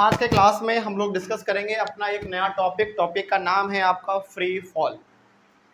आज के क्लास में हम लोग डिस्कस करेंगे अपना एक नया टॉपिक का नाम है आपका फ्री फॉल।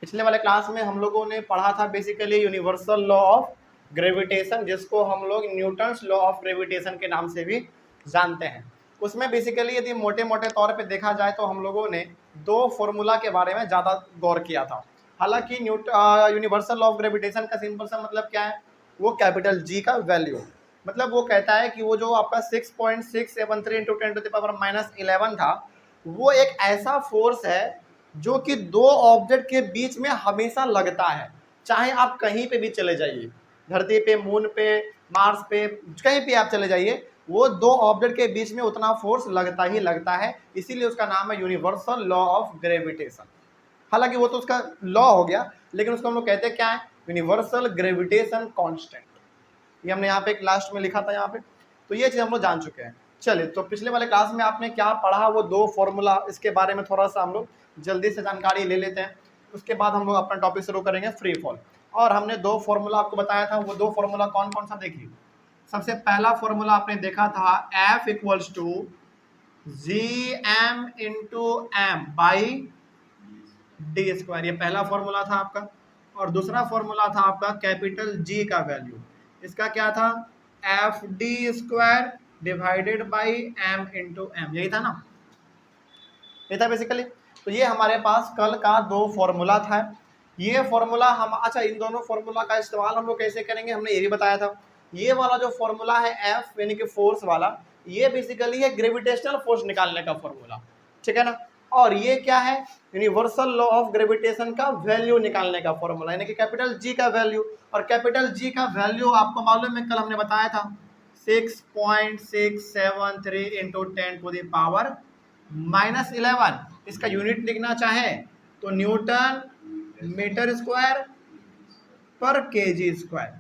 पिछले वाले क्लास में हम लोगों ने पढ़ा था basically universal law of gravitation, जिसको हम लोग न्यूटन्स लॉ ऑफ ग्रेविटेशन के नाम से भी जानते हैं। उसमें बेसिकली यदि मोटे मोटे तौर पे देखा जाए तो हम लोगों ने दो फॉर्मूला के बारे में ज़्यादा गौर किया था। हालांकि यूनिवर्सल लॉ ऑफ ग्रेविटेशन का सिंपल सा मतलब क्या है, वो कैपिटल जी का वैल्यू, मतलब वो कहता है कि वो जो आपका 6.673 इंटू 10⁻11 था, वो एक ऐसा फोर्स है जो कि दो ऑब्जेक्ट के बीच में हमेशा लगता है। चाहे आप कहीं पे भी चले जाइए, धरती पे, मून पे, मार्स पे, कहीं पे आप चले जाइए, वो दो ऑब्जेक्ट के बीच में उतना फोर्स लगता ही लगता है। इसीलिए उसका नाम है यूनिवर्सल लॉ ऑफ ग्रेविटेशन। हालांकि वो तो उसका लॉ हो गया, लेकिन उसको हम लोग कहते हैं क्या है, यूनिवर्सल ग्रेविटेशन कांस्टेंट। ये हमने यहाँ पे एक लास्ट में लिखा था यहाँ पे, तो ये चीज़ हम लोग जान चुके हैं। चलिए, तो पिछले वाले क्लास में आपने क्या पढ़ा, वो दो फॉर्मूला, इसके बारे में थोड़ा सा हम लोग जल्दी से जानकारी ले लेते हैं। उसके बाद हम लोग अपना टॉपिक शुरू करेंगे फ्री फॉल। और हमने दो फॉर्मूला आपको बताया था, वो दो फॉर्मूला कौन कौन सा देखिए। सबसे पहला फॉर्मूला आपने देखा था F equals to GM into M by D square, ये पहला फॉर्मूला था आपका। और दूसरा फॉर्मूला था आपका कैपिटल जी का वैल्यू, इसका क्या था, F D square divided by M into M, यही था ना, ये था बेसिकली। तो ये हमारे पास कल का दो फॉर्मूला था। ये फॉर्मूला हम, अच्छा, इन दोनों फॉर्मूला का इस्तेमाल हम लोग कैसे करेंगे, हमने ये भी बताया था। ये वाला जो फॉर्मूला है एफ यानी कि फोर्स वाला, ये बेसिकली है ग्रेविटेशनल फोर्स निकालने का फॉर्मूला, ठीक है ना। और ये क्या है, यूनिवर्सल लॉ ऑफ ग्रेविटेशन का वैल्यू निकालने का फॉर्मूला, यानी कि कैपिटल जी का वैल्यू। और कैपिटल जी का वैल्यू आपको मालूम है, कल हमने बताया था 6.673 इंटू 10⁻⁻11। इसका यूनिट लिखना चाहे तो न्यूटन मीटर स्क्वायर पर केजी स्क्वायर,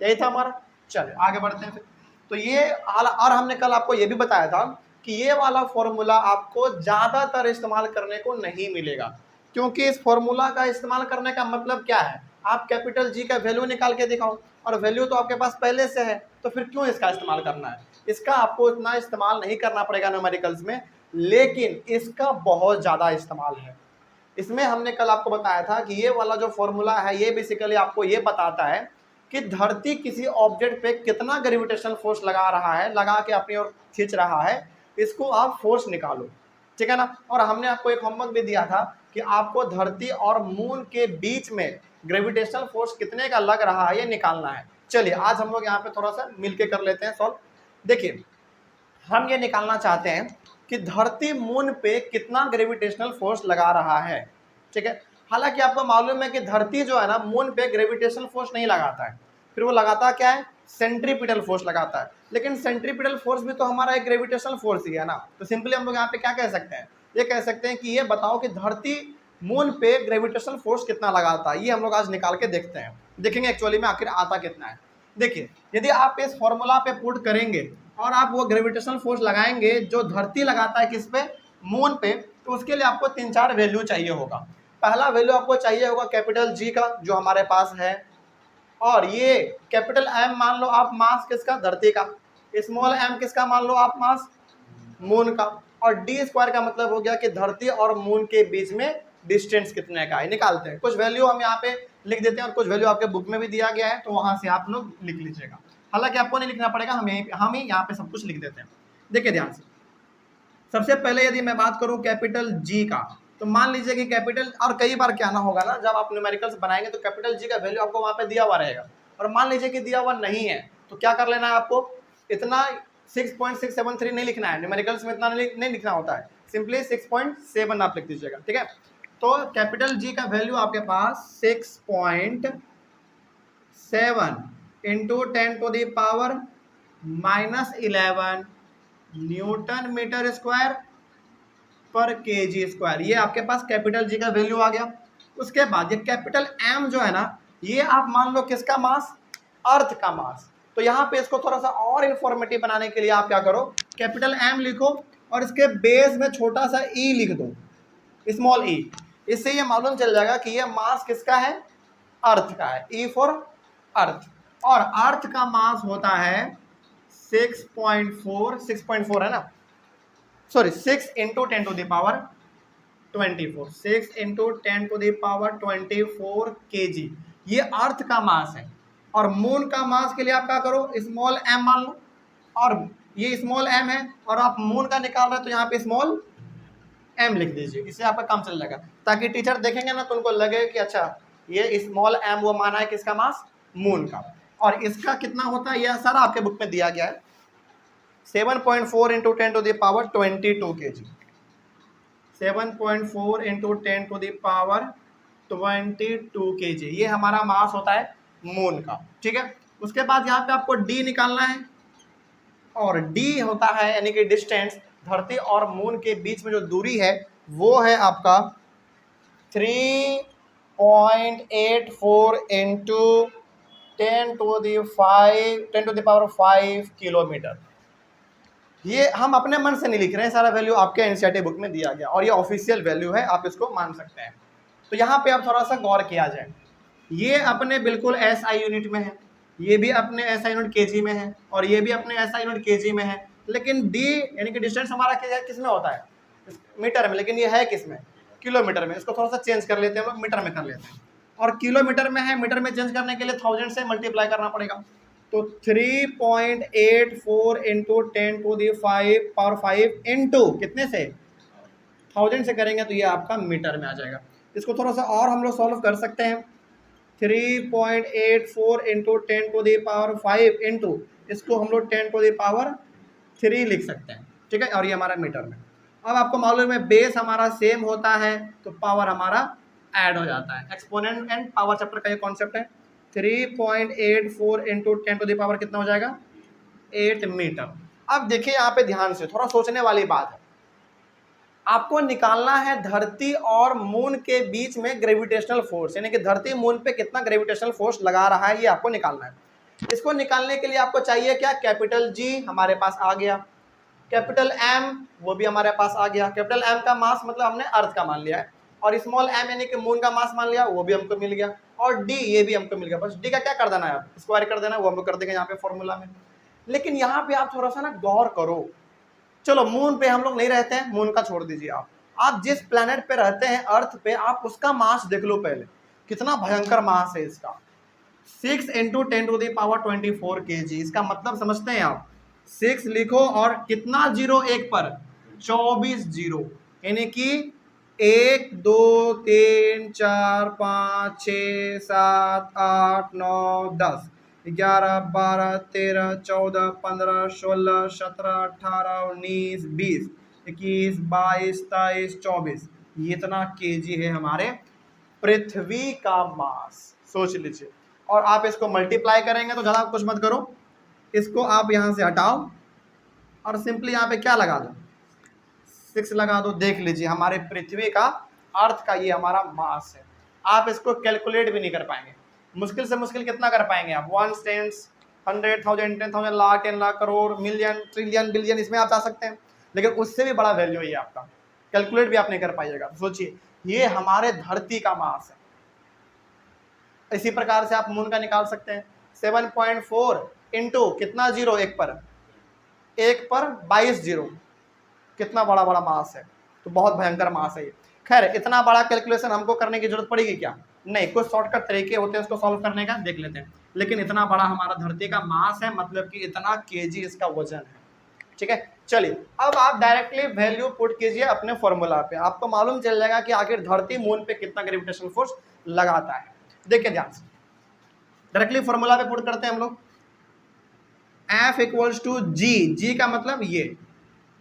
यही था हमारा। चलिए आगे बढ़ते हैं फिर। तो ये और हमने कल आपको ये भी बताया था कि ये वाला फॉर्मूला आपको ज़्यादातर इस्तेमाल करने को नहीं मिलेगा, क्योंकि इस फॉर्मूला का इस्तेमाल करने का मतलब क्या है, आप कैपिटल जी का वैल्यू निकाल के दिखाओ, और वैल्यू तो आपके पास पहले से है, तो फिर क्यों इसका इस्तेमाल करना है। इसका आपको इतना इस्तेमाल नहीं करना पड़ेगा न्यूमेरिकल्स में, लेकिन इसका बहुत ज़्यादा इस्तेमाल है। इसमें हमने कल आपको बताया था कि ये वाला जो फॉर्मूला है, ये बेसिकली आपको ये बताता है कि धरती किसी ऑब्जेक्ट पे कितना ग्रेविटेशनल फोर्स लगा रहा है, लगा के अपनी ओर खींच रहा है, इसको आप फोर्स निकालो, ठीक है ना। और हमने आपको एक होमवर्क भी दिया था कि आपको धरती और मून के बीच में ग्रेविटेशनल फोर्स कितने का लग रहा है, ये निकालना है। चलिए आज हम लोग यहाँ पे थोड़ा सा मिलके कर लेते हैं सॉल्व। देखिए, हम ये निकालना चाहते हैं कि धरती मून पे कितना ग्रेविटेशनल फोर्स लगा रहा है, ठीक है। हालांकि आपको मालूम है कि धरती जो है ना, मून पे ग्रेविटेशनल फोर्स नहीं लगाता है, फिर वो लगाता क्या है, सेंट्रीपिटल फोर्स लगाता है। लेकिन सेंट्रीपिटल फोर्स भी तो हमारा एक ग्रेविटेशनल फोर्स ही है ना। तो सिंपली हम लोग यहाँ पे क्या कह सकते हैं, ये कह सकते हैं कि ये बताओ कि धरती मून पे ग्रेविटेशनल फोर्स कितना लगाता है। ये हम लोग आज निकाल के देखते हैं, देखेंगे एक्चुअली में आखिर आता कितना है। देखिए, यदि आप इस फॉर्मूला पे पुट करेंगे और आप वो ग्रेविटेशनल फोर्स लगाएंगे जो धरती लगाता है किस पे, मून पे, तो उसके लिए आपको 3-4 वैल्यू चाहिए होगा। पहला वैल्यू आपको चाहिए होगा कैपिटल जी का, जो हमारे पास है। और ये कैपिटल एम मान लो आप मास किसका, धरती का। स्मॉल एम किसका मान लो आप, मास मून का। और डी स्क्वायर का मतलब हो गया कि धरती और मून के बीच में डिस्टेंस कितने का है, निकालते हैं। कुछ वैल्यू हम यहाँ पे लिख देते हैं और कुछ वैल्यू आपके बुक में भी दिया गया है, तो वहां से आप लोग लिख लीजिएगा। हालांकि आपको नहीं लिखना पड़ेगा, हम ही यहाँ पे सब कुछ लिख देते हैं। देखिए ध्यान से, सबसे पहले यदि मैं बात करूं कैपिटल जी का, तो मान लीजिए कि कैपिटल, और कई बार क्या ना होगा ना, जब आप न्यूमेरिकल्स बनाएंगे तो कैपिटल जी का वैल्यू आपको वहां पे दिया हुआ रहेगा। और मान लीजिए कि दिया हुआ नहीं है, तो क्या कर लेना है आपको, इतना 6.673 नहीं लिखना है, न्यूमेरिकल्स में इतना नहीं लिखना होता है, सिंपली 6.7 आप लिख दीजिएगा, ठीक है। तो कैपिटल जी का वैल्यू आपके पास 6.7 इंटू 10⁻⁻11 न्यूटन मीटर स्क्वायर पर केजी स्क्वायर, ये आपके पास कैपिटल जी का वैल्यू आ गया। उसके बाद ये कैपिटल एम जो है ना, ये आप मान लो किसका मास, अर्थ का मास। तो यहाँ पे इसको थोड़ा सा और इंफॉर्मेटिव बनाने के लिए आप क्या करो, कैपिटल एम लिखो और इसके बेस में छोटा सा ई लिख दो, स्मॉल ई। इससे ये मालूम चल जाएगा कि ये मास किसका है, अर्थ का है, ई फॉर अर्थ। और अर्थ का मास होता है 6.4 है ना, sorry 6 into 10 to the power 24, 6 into 10 to the power 24 kg, ये अर्थ का मास है। और मून का मास के लिए आप क्या करो, स्मॉल m मान लो, और ये स्मॉल m है और आप मून का निकाल रहे हैं तो यहाँ पे स्मॉल m लिख दीजिए, इससे आपका काम चल जाएगा, ताकि टीचर देखेंगे ना तो उनको लगे कि अच्छा ये स्मॉल m वो माना है किसका मास, मून का। और इसका कितना होता है यह सारा आपके बुक में दिया गया है, 7.4 into 10 to the power 22 kg, 7.4 into 10 to the power 22 kg, ये हमारा मास होता है मून का। ठीक है, उसके बाद यहाँ पे आपको डी निकालना है, और डी होता है यानी कि डिस्टेंस, धरती और मून के बीच में जो दूरी है वो है आपका 3.84 into 10 to the power 5 kilometre. ये हम अपने मन से नहीं लिख रहे हैं, सारा वैल्यू आपके एनसीईआरटी बुक में दिया गया और ये ऑफिशियल वैल्यू है, आप इसको मान सकते हैं। तो यहाँ पे आप थोड़ा सा गौर किया जाए, ये अपने बिल्कुल एसआई यूनिट में है, ये भी अपने एसआई यूनिट केजी में है, और ये भी अपने एसआई यूनिट केजी में है, लेकिन डी यानी कि डिस्टेंस हमारा किस में होता है, मीटर में, लेकिन ये है किस में, किलोमीटर में। इसको थोड़ा सा चेंज कर लेते हैं हम लोग, मीटर में कर लेते हैं, और किलोमीटर में है, मीटर में चेंज करने के लिए 1000 से मल्टीप्लाई करना पड़ेगा। तो 3.84 into 10 to the power 5 into कितने से, 1000 से करेंगे तो ये आपका मीटर में आ जाएगा। इसको थोड़ा सा और हम लोग सॉल्व कर सकते हैं, 3.84 into 10 to the power 5 into इसको हम लोग 10 टू दी पावर 3 लिख सकते हैं। ठीक है, और ये हमारा मीटर में। अब आपको मालूम है बेस हमारा सेम होता है तो पावर हमारा ऐड हो जाता है। एक्सपोनेंट एंड पावर चैप्टर का ये कॉन्सेप्ट है। 3.84 इंटू 10 टू द पावर कितना हो जाएगा, 8 मीटर। अब देखिए यहाँ पे ध्यान से, थोड़ा सोचने वाली बात है, आपको निकालना है धरती और मून के बीच में ग्रेविटेशनल फोर्स, यानी कि धरती मून पे कितना ग्रेविटेशनल फोर्स लगा रहा है, ये आपको निकालना है। इसको निकालने के लिए आपको चाहिए क्या, कैपिटल जी हमारे पास आ गया, कैपिटल एम वो भी हमारे पास आ गया। कैपिटल एम का मास मतलब हमने अर्थ का मान लिया है, और स्मॉल एम यानी कि मून का मास मान लिया, वो भी हमको मिल गया, और डी ये भी हमको मिल गया। बस डी का क्या कर देना है, स्क्वायर कर देना है, वो हम लोग कर देंगे यहाँ पे फॉर्मूला में। लेकिन यहाँ पे आप थोड़ा सा ना गौर करो, चलो मून पे हम लोग नहीं रहते हैं, मून का छोड़ दीजिए, आप जिस प्लेनेट पे रहते हैं अर्थ पे, आप उसका मास देख लो पहले, कितना भयंकर मास है इसका, 6 into 10 to the power 24 kg। इसका मतलब समझते हैं आप, 6 लिखो और कितना जीरो एक पर, 24 जीरो, यानी कि 1 2 3 4 5 6 7 8 9 10 11 12 13 14 15 16 17 18 19 20 21 22 23 24, ये इतना केजी है हमारे पृथ्वी का मास, सोच लीजिए। और आप इसको मल्टीप्लाई करेंगे तो ज़्यादा कुछ मत करो, इसको आप यहाँ से हटाओ और सिंपली यहाँ पे क्या लगा दो, 6 लगा दो। देख लीजिए हमारे पृथ्वी का, अर्थ का ये हमारा मास है। आप इसको कैलकुलेट भी नहीं कर पाएंगे, मुश्किल से मुश्किल कितना कर पाएंगे आप, 1 tens 100 1000 10,000 lakh 10 lakh crore million trillion billion, इसमें आप जा सकते हैं, लेकिन उससे भी बड़ा वैल्यू है ये आपका, कैलकुलेट भी आप नहीं कर पाइएगा। सोचिए ये हमारे धरती का मास है। इसी प्रकार से आप मून का निकाल सकते हैं, 7.4 इंटू कितना जीरो, एक पर 22 जीरो, कितना बड़ा बड़ा मास है, तो बहुत भयंकर मास है ये। खैर इतना बड़ा कैलकुलेशन हमको करने की जरूरत पड़ेगी क्या, नहीं, कुछ शॉर्टकट तरीके होते हैं उसको सॉल्व करने का, देख लेते हैं। लेकिन इतना बड़ा हमारा धरती का मास है, मतलब कि इतना केजी इसका वजन है। ठीक है, चलिए अब आप डायरेक्टली वैल्यू पुट कीजिए अपने फॉर्मूला पे, आपको मालूम चल जाएगा कि आखिर धरती मून पे कितना ग्रेविटेशनल फोर्स लगाता है। देखिए ध्यान से, डायरेक्टली फॉर्मूला पे पुट करते हैं हम लोग, F इक्वल्स टू जी, जी का मतलब ये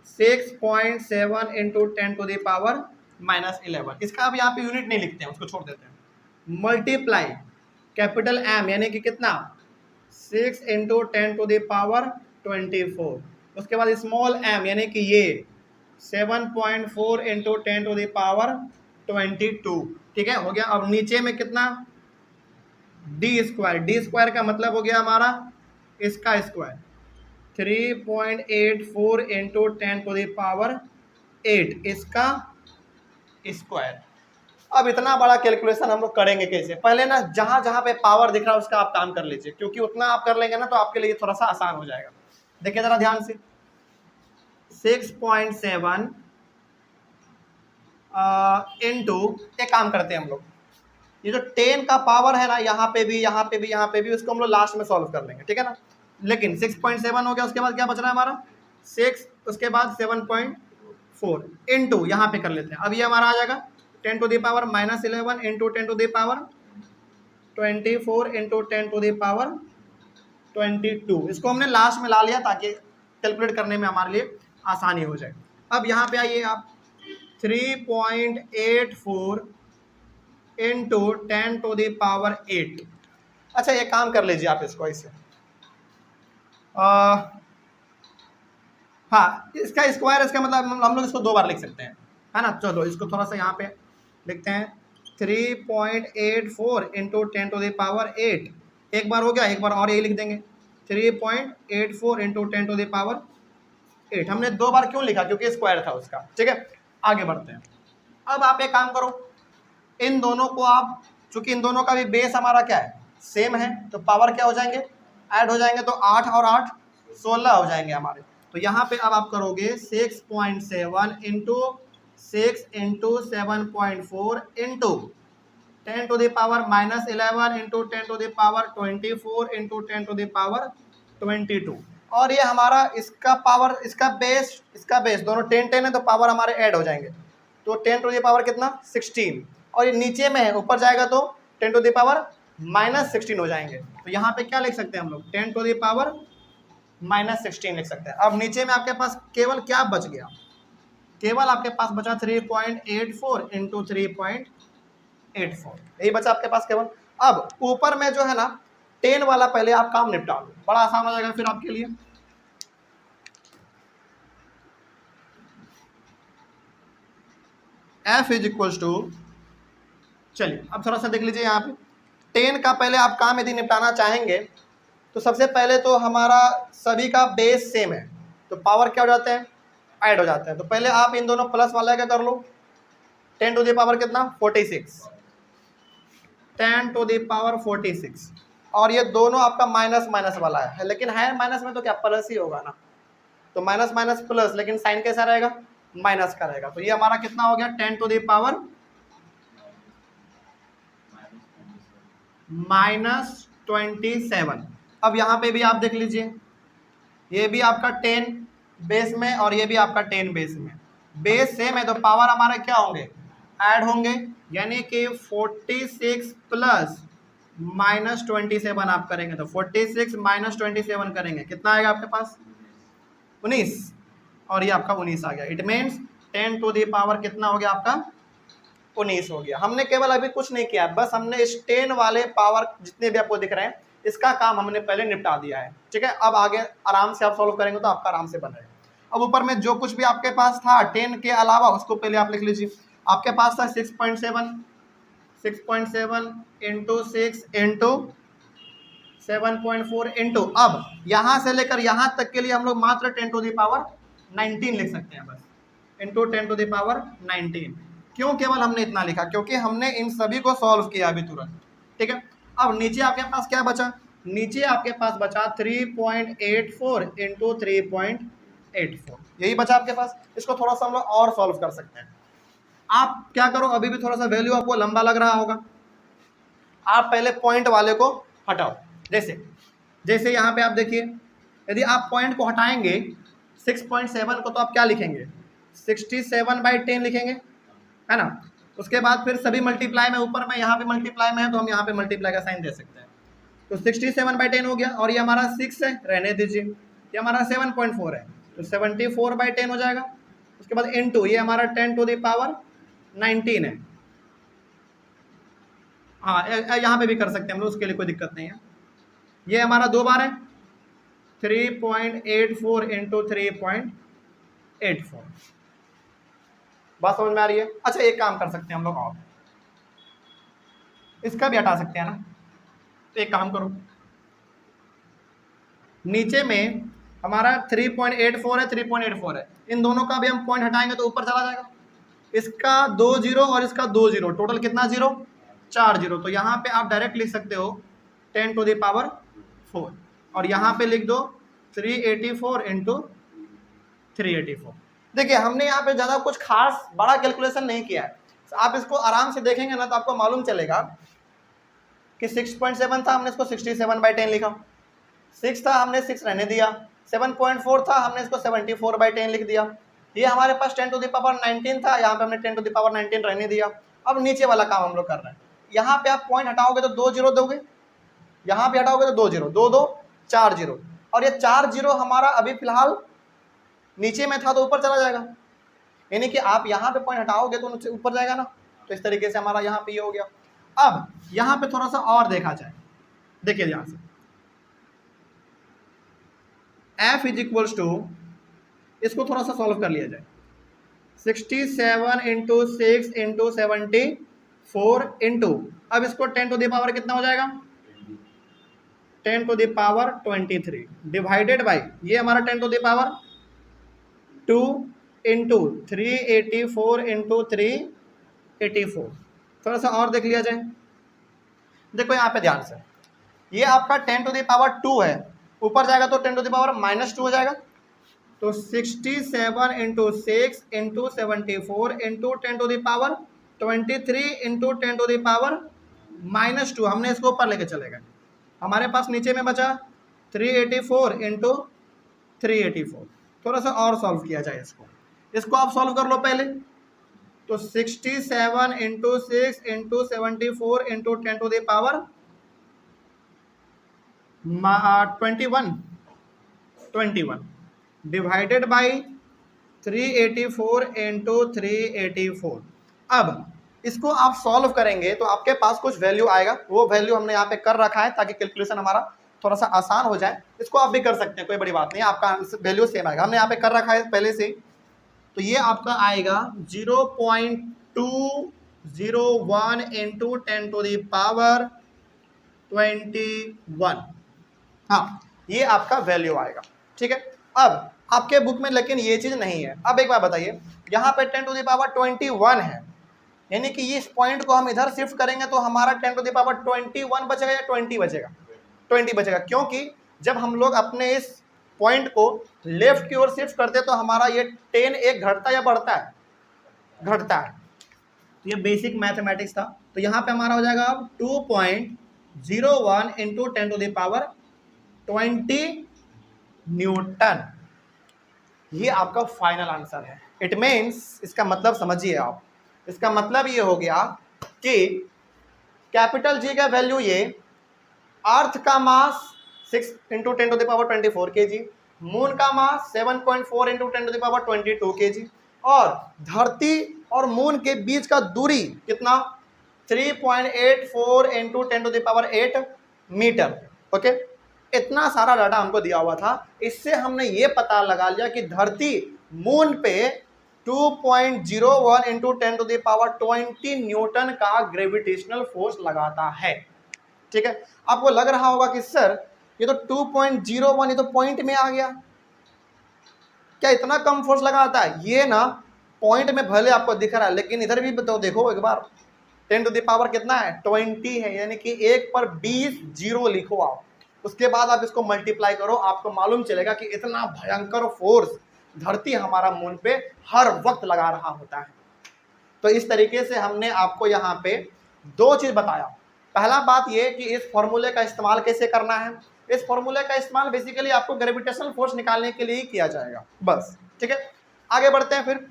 6.7 इंटू 10 टू द पावर -11। इसका अब यहाँ पे यूनिट नहीं लिखते हैं, उसको छोड़ देते हैं। मल्टीप्लाई कैपिटल M यानी कि कितना, 6 इंटू 10 टू द पावर 24, उसके बाद स्मॉल m यानी कि ये 7.4 इंटू 10 टू द पावर 22। ठीक है, हो गया। अब नीचे में कितना, डी स्क्वायर, डी स्क्वायर का मतलब हो गया हमारा इसका square, 3.84 into 10 to the power 8, इसका स्क्वायर। अब इतना बड़ा कैलकुलेशन हम लोग करेंगे कैसे, पहले ना जहां जहां पे पावर दिख रहा है उसका आप काम कर लीजिए, क्योंकि उतना आप कर लेंगे ना तो आपके लिए थोड़ा सा आसान हो जाएगा। देखिए जरा ध्यान से, 6.7 इंटू, एक काम करते हैं हम लोग, ये जो 10 का पावर है ना, यहाँ पे भी यहाँ पे भी यहाँ पे भी, उसको हम लोग लास्ट में सॉल्व कर लेंगे, ठीक है ना। लेकिन 6.7 हो गया, उसके बाद क्या बच रहा है हमारा 6, उसके बाद 7.4 इंटू यहाँ पे कर लेते हैं। अब ये हमारा आ जाएगा 10 to the power -11 into 10 to the power 24 into 10 to the power 22। इसको हमने लास्ट में ला लिया ताकि कैलकुलेट करने में हमारे लिए आसानी हो जाए। अब यहाँ पे आइए आप 3.84 इंटू 10 टू द पावर 8। अच्छा ये काम कर लीजिए आप इसको ऐसे, हाँ इसका स्क्वायर, इसका मतलब हम लोग इसको 2 बार लिख सकते हैं, है ना। चलो इसको थोड़ा सा यहाँ पे लिखते हैं, 3.84 इंटू 10 टू द पावर 8, एक बार हो गया, एक बार और यही लिख देंगे 3.84 इंटू 10 टू द पावर 8। हमने 2 बार क्यों लिखा, क्योंकि स्क्वायर था उसका, ठीक है। आगे बढ़ते हैं। अब आप एक काम करो, इन दोनों को आप, चूंकि इन दोनों का भी बेस हमारा क्या है, सेम है, तो पावर क्या हो जाएंगे, ऐड हो जाएंगे, तो 8 और 8 16 हो जाएंगे हमारे। तो यहाँ पे अब आप करोगे 6.7 into 6 into 7.4 into 10 to the power -11 into 10 to the power 24 into 10 to the power 22। और ये हमारा इसका पावर, इसका बेस दोनों 10 10 है, तो पावर हमारे ऐड हो जाएंगे, तो 10 टू द पावर कितना 16, और ये नीचे में है, ऊपर जाएगा तो 10 टू द पावर -16 हो जाएंगे। तो यहाँ पे क्या लिख सकते हैं हम लोग, 10 टू द पावर -16 लिख सकते हैं। अब नीचे में आपके पास केवल क्या बच गया, केवल आपके पास बचा 3.84 इंटू 3.84, यही बचा आपके पास केवल। अब ऊपर में जो है ना 10 वाला पहले आप काम निपटा लो, बड़ा आसान हो जाएगा फिर आपके लिए। F इज इक्वल्स टू, चलिए अब थोड़ा सा देख लीजिए यहाँ पे 10 का पहले आप काम यदि निपटाना चाहेंगे तो सबसे पहले तो हमारा सभी का बेस सेम है, तो पावर क्या हो जाते हैं, ऐड हो जाते हैं। तो पहले आप इन दोनों प्लस वाला क्या कर लो, 10 टू द पावर कितना 46, 10 टू द पावर 46, और ये दोनों आपका माइनस माइनस वाला है, लेकिन है माइनस में तो क्या प्लस ही होगा ना, तो माइनस माइनस प्लस, लेकिन साइन कैसा रहेगा, माइनस का रहेगा। तो ये हमारा कितना हो गया 10 टू द पावर -27। अब यहाँ पे भी आप देख लीजिए, ये भी आपका 10 बेस में और ये भी आपका 10 बेस में, बेस सेम है, तो पावर हमारे क्या होंगे, ऐड होंगे, यानी कि 46 प्लस -27 आप करेंगे, तो 46 -27 करेंगे, कितना आएगा आपके पास 19, और ये आपका 19 आ गया। It means 10 to the power कितना हो गया आपका 19 हो गया। हमने केवल अभी कुछ नहीं किया, बस हमने इस 10 वाले पावर जितने भी आपको दिख रहे हैं इसका काम हमने पहले निपटा दिया है, ठीक है। अब आगे आराम से आप सॉल्व करेंगे तो आपका आराम से बनेगा। अब ऊपर में जो कुछ भी आपके पास था 10 के अलावा उसको पहले आप लिख लीजिए। आपके पास था 6.7 इंटू 6 इंटू 7.4 इंटू, अब यहाँ से लेकर यहाँ तक के लिए हम लोग मात्र 10 टू द पावर 19 लिख सकते हैं बस, इंटू 10 टू द पावर 19। क्यों केवल हमने इतना लिखा, क्योंकि हमने इन सभी को सॉल्व किया अभी तुरंत, ठीक है। अब नीचे आपके पास क्या बचा, नीचे आपके पास बचा 3.84 इंटू 3.84, यही बचा आपके पास। इसको थोड़ा सा हम लोग और सॉल्व कर सकते हैं। आप क्या करो, अभी भी थोड़ा सा वैल्यू आपको लंबा लग रहा होगा, आप पहले पॉइंट वाले को हटाओ। जैसे यहाँ पे आप देखिए, यदि आप पॉइंट को हटाएंगे 6.7 को, तो आप क्या लिखेंगे 67/10 लिखेंगे, है ना। उसके बाद फिर सभी मल्टीप्लाई में, ऊपर में यहाँ पे मल्टीप्लाई में है तो हम यहाँ पे मल्टीप्लाई का साइन दे सकते हैं। तो 67/10 हो गया, और ये हमारा 6 है, रहने दीजिए, ये हमारा 7.4 है, तो 74/10 हो जाएगा। उसके बाद इनटू ये हमारा 10 टू द पावर 19 है। हाँ यहाँ पे भी कर सकते हैं हम लोग, उसके लिए कोई दिक्कत नहीं है। ये हमारा 2 बार है, 3.84 इंटू 3.84, बात समझ में आ रही है। अच्छा एक काम कर सकते हैं हम लोग, और इसका भी हटा सकते हैं ना, तो एक काम करो, नीचे में हमारा 3.84 है, 3.84 है, इन दोनों का भी हम पॉइंट हटाएंगे तो ऊपर चला जाएगा। इसका 2 0 और इसका 2 0, टोटल कितना 0, 4 0। तो यहाँ पे आप डायरेक्ट लिख सकते हो 10 टू द पावर 4, और यहाँ पे लिख दो 384 इंटू 384। देखिए हमने यहाँ पे ज़्यादा कुछ खास बड़ा कैलकुलेशन नहीं किया है, आप इसको आराम से देखेंगे ना तो आपको मालूम चलेगा कि 6.7 था, हमने इसको 67/10 लिखा, 6 था हमने 6 रहने दिया, 7.4 था हमने इसको 74/10 लिख दिया, ये हमारे पास 10 to the power 19 था, यहाँ पे हमने 10 to the power 19 रहने दिया। अब नीचे वाला काम हम लोग कर रहे हैं, यहाँ पे आप पॉइंट हटाओगे तो 2 जीरो दोगे, यहाँ पे हटाओगे तो 2 जीरो, 2 2 4 जीरो, और ये 4 जीरो हमारा अभी फिलहाल नीचे में था तो ऊपर चला जाएगा, यानी कि आप यहाँ पे पॉइंट हटाओगे तो ऊपर जाएगा ना। तो इस तरीके से हमारा यहाँ पे ये हो गया। अब यहाँ पे थोड़ा सा और देखा जाए, देखिए ध्यान से, f इज इक्वल्स टू, इसको थोड़ा सा सॉल्व कर लिया जाए, 67 इंटू 6 इंटू 74 इंटू, अब इसको 10 टू द पावर कितना हो जाएगा, 10 to the power 23 divided by ये हमारा 10 to the power 2 into 384 into 384। थोड़ा सा और देख लिया जाए, देखो यहाँ पे ध्यान से, ये आपका 10 टू द पावर 2 है, ऊपर जाएगा तो 10 टू द पावर -2 हो जाएगा, तो 67 into 6 into 74 into 10 to the power 23 into 10 to the power -2, हमने इसको ऊपर लेके चले गए, हमारे पास नीचे में बचा 384 इंटू 384। थोड़ा सा और सॉल्व किया जाए इसको आप सॉल्व कर लो पहले, तो 67 into 6 into 74 into 10 to the power 21 divided by 384 into 384। अब इसको आप सॉल्व करेंगे तो आपके पास कुछ वैल्यू आएगा, वो वैल्यू हमने यहाँ पे कर रखा है ताकि कैलकुलेशन हमारा थोड़ा सा आसान हो जाए। इसको आप भी कर सकते हैं, कोई बड़ी बात नहीं, आपका वैल्यू सेम आएगा, हमने यहाँ पे कर रखा है पहले से। तो ये आपका आएगा 0.201 इंटू 10 टू द पावर 21, हाँ ये आपका वैल्यू आएगा, ठीक है। अब आपके बुक में लेकिन ये चीज़ नहीं है। अब एक बात बताइए, यहाँ पे 10 टू द पावर 21 है, यानी कि इस पॉइंट को हम इधर शिफ्ट करेंगे तो हमारा 10 टू द पावर 21 बचेगा या 20 बचेगा, 20 बचेगा, क्योंकि जब हम लोग अपने इस पॉइंट को लेफ्ट की ओर शिफ्ट करते तो हमारा ये 10 एक घटता या बढ़ता है, घटता है। तो ये बेसिक मैथमेटिक्स था। तो यहाँ पे हमारा हो जाएगा अब 2.01 into 10 to the power 20 newton, ये आपका फाइनल आंसर है। इट मीन्स, इसका मतलब समझिए आप, इसका मतलब ये हो गया कि कैपिटल जी का वैल्यू ये, अर्थ का mass 6 into 10 to the power 24 kg, moon का mass 7.4 into 10 to the power 22 kg, और धरती और मून के बीच का दूरी कितना, 3.84 into 10 to the power 8 metre. Okay, इतना सारा डाटा हमको दिया हुआ था, इससे हमने ये पता लगा लिया कि धरती मून पे 2.01 into 10 to the power 20 newton का ग्रेविटेशनल फोर्स लगाता है, ठीक है। आपको लग रहा होगा कि सर ये तो 2.01, ये तो पॉइंट में आ गया, क्या इतना कम फोर्स लगाता है? ये ना पॉइंट में भले आपको दिख रहा है, लेकिन इधर भी तो देखो एक बार, 10 टू द पावर कितना है, 20 है, यानी कि 1 पर 20 जीरो लिखो आप, उसके बाद आप इसको मल्टीप्लाई करो, आपको मालूम चलेगा कि इतना भयंकर फोर्स धरती हमारा मून पे हर वक्त लगा रहा होता है। तो इस तरीके से हमने आपको यहाँ पे दो चीज़ बताया। पहला बात ये कि इस फॉर्मूले का इस्तेमाल कैसे करना है, इस फॉर्मूले का इस्तेमाल बेसिकली आपको ग्रेविटेशनल फोर्स निकालने के लिए ही किया जाएगा, बस, ठीक है। आगे बढ़ते हैं फिर।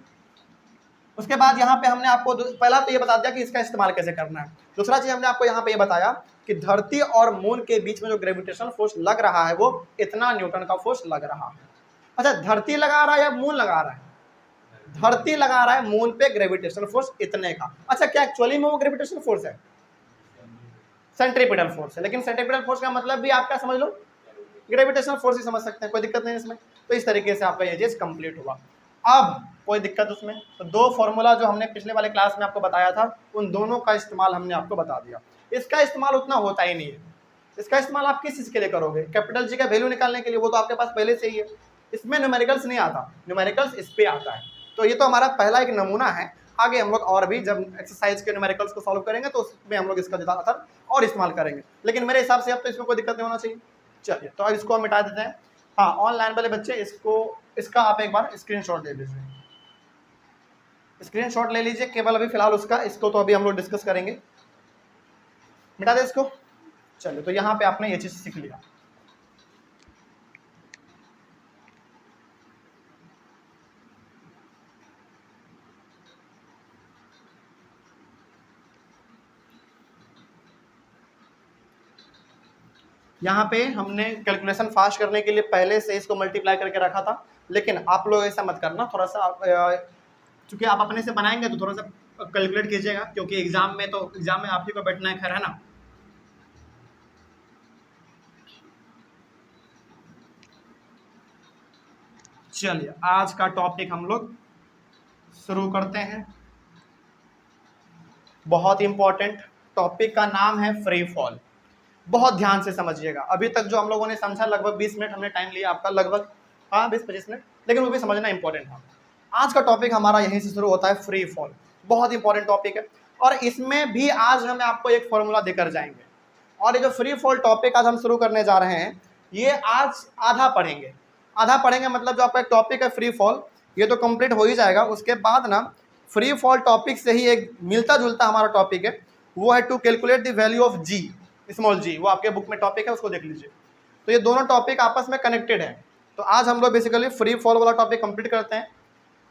उसके बाद यहाँ पे हमने आपको पहला तो ये बता दिया कि इसका इस्तेमाल कैसे करना है। दूसरा चीज़ हमने आपको यहाँ पे ये बताया कि धरती और मून के बीच में जो ग्रेविटेशनल फोर्स लग रहा है वो इतना न्यूटन का फोर्स लग रहा है। अच्छा, धरती लगा रहा है या मून लगा रहा है? धरती लगा रहा है मून पे ग्रेविटेशनल फोर्स इतने का। अच्छा, क्या एक्चुअली में वो ग्रेविटेशनल फोर्स है? सेंट्रीपिटल फोर्स है, लेकिन सेंट्रीपिटल फोर्स का मतलब भी आप क्या समझ लो, ग्रेविटेशनल फोर्स ही समझ सकते हैं, कोई दिक्कत नहीं इसमें। तो इस तरीके से आपका ये चीज़ कंप्लीट हुआ। अब कोई दिक्कत उसमें, तो दो फॉर्मूला जो हमने पिछले वाले क्लास में आपको बताया था, उन दोनों का इस्तेमाल हमने आपको बता दिया। इसका इस्तेमाल उतना होता ही नहीं है। इसका इस्तेमाल आप किस चीज़ के लिए करोगे? कैपिटल जी का वैल्यू निकालने के लिए, वो तो आपके पास पहले से ही है। इसमें न्यूमेरिकल्स नहीं आता, न्यूमेरिकल्स इस पे आता है। तो ये तो हमारा पहला एक नमूना है। आगे हम लोग और भी जब एक्सरसाइज के न्यूमेरिकल्स को सॉल्व करेंगे तो उसमें हम लोग इसका ज़्यादातर और इस्तेमाल करेंगे, लेकिन मेरे हिसाब से अब तो इसमें कोई दिक्कत नहीं होना चाहिए। चलिए, तो अब इसको हम मिटा देते हैं। हाँ, ऑनलाइन वाले बच्चे इसको इसका आप एक बार स्क्रीनशॉट ले लीजिए, स्क्रीनशॉट ले लीजिए केवल अभी फिलहाल उसका, इसको तो अभी हम लोग डिस्कस करेंगे, मिटा दे इसको। चलिए, तो यहाँ पे आपने ये चीज सीख लिया। यहाँ पे हमने कैलकुलेशन फास्ट करने के लिए पहले से इसको मल्टीप्लाई करके रखा था, लेकिन आप लोग ऐसा मत करना, थोड़ा सा चूंकि आप अपने से बनाएंगे तो थोड़ा सा कैलकुलेट कीजिएगा, क्योंकि एग्जाम में आप ही को बैठना है, खैर है ना। चलिए, आज का टॉपिक हम लोग शुरू करते हैं। बहुत इंपॉर्टेंट टॉपिक का नाम है फ्री फॉल। बहुत ध्यान से समझिएगा। अभी तक जो हम लोगों ने समझा, लगभग 20 मिनट हमने टाइम लिया आपका, लगभग 20-25 मिनट, लेकिन वो भी समझना इंपॉर्टेंट था। आज का टॉपिक हमारा यहीं से शुरू होता है, फ्री फॉल। बहुत इंपॉर्टेंट टॉपिक है, और इसमें भी आज हम आपको एक फॉर्मूला देकर जाएंगे। और ये जो फ्री फॉल टॉपिक आज हम शुरू करने जा रहे हैं, ये आज आधा पढ़ेंगे मतलब जो आपका एक टॉपिक है फ्री फॉल, ये तो कंप्लीट हो ही जाएगा। उसके बाद ना फ्री फॉल टॉपिक से ही एक मिलता जुलता हमारा टॉपिक है, वो है to calculate the value of g, small g. वो आपके बुक में टॉपिक है, उसको देख लीजिए। तो ये दोनों टॉपिक आपस में कनेक्टेड है। तो आज हम लोग बेसिकली फ्री फॉल वाला टॉपिक कंप्लीट करते हैं।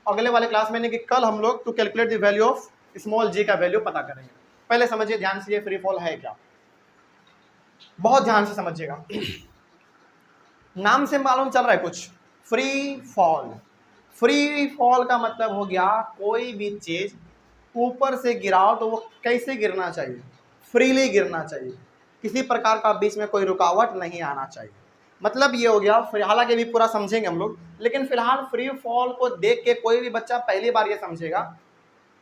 अगले वाले क्लास में, कि कल हम लोग to calculate the value of small g का वैल्यू पता करेंगे। पहले समझिए ध्यान से, ये फ्री फॉल है क्या, बहुत ध्यान से समझिएगा। नाम से मालूम चल रहा है कुछ, फ्री फॉल। फ्री फॉल का मतलब हो गया कोई भी चीज ऊपर से गिराओ तो वो कैसे गिरना चाहिए, फ्रीली गिरना चाहिए, किसी प्रकार का बीच में कोई रुकावट नहीं आना चाहिए। मतलब ये हो गया। हालांकि भी पूरा समझेंगे हम लोग, लेकिन फिलहाल फ्री फॉल को देख के कोई भी बच्चा पहली बार ये समझेगा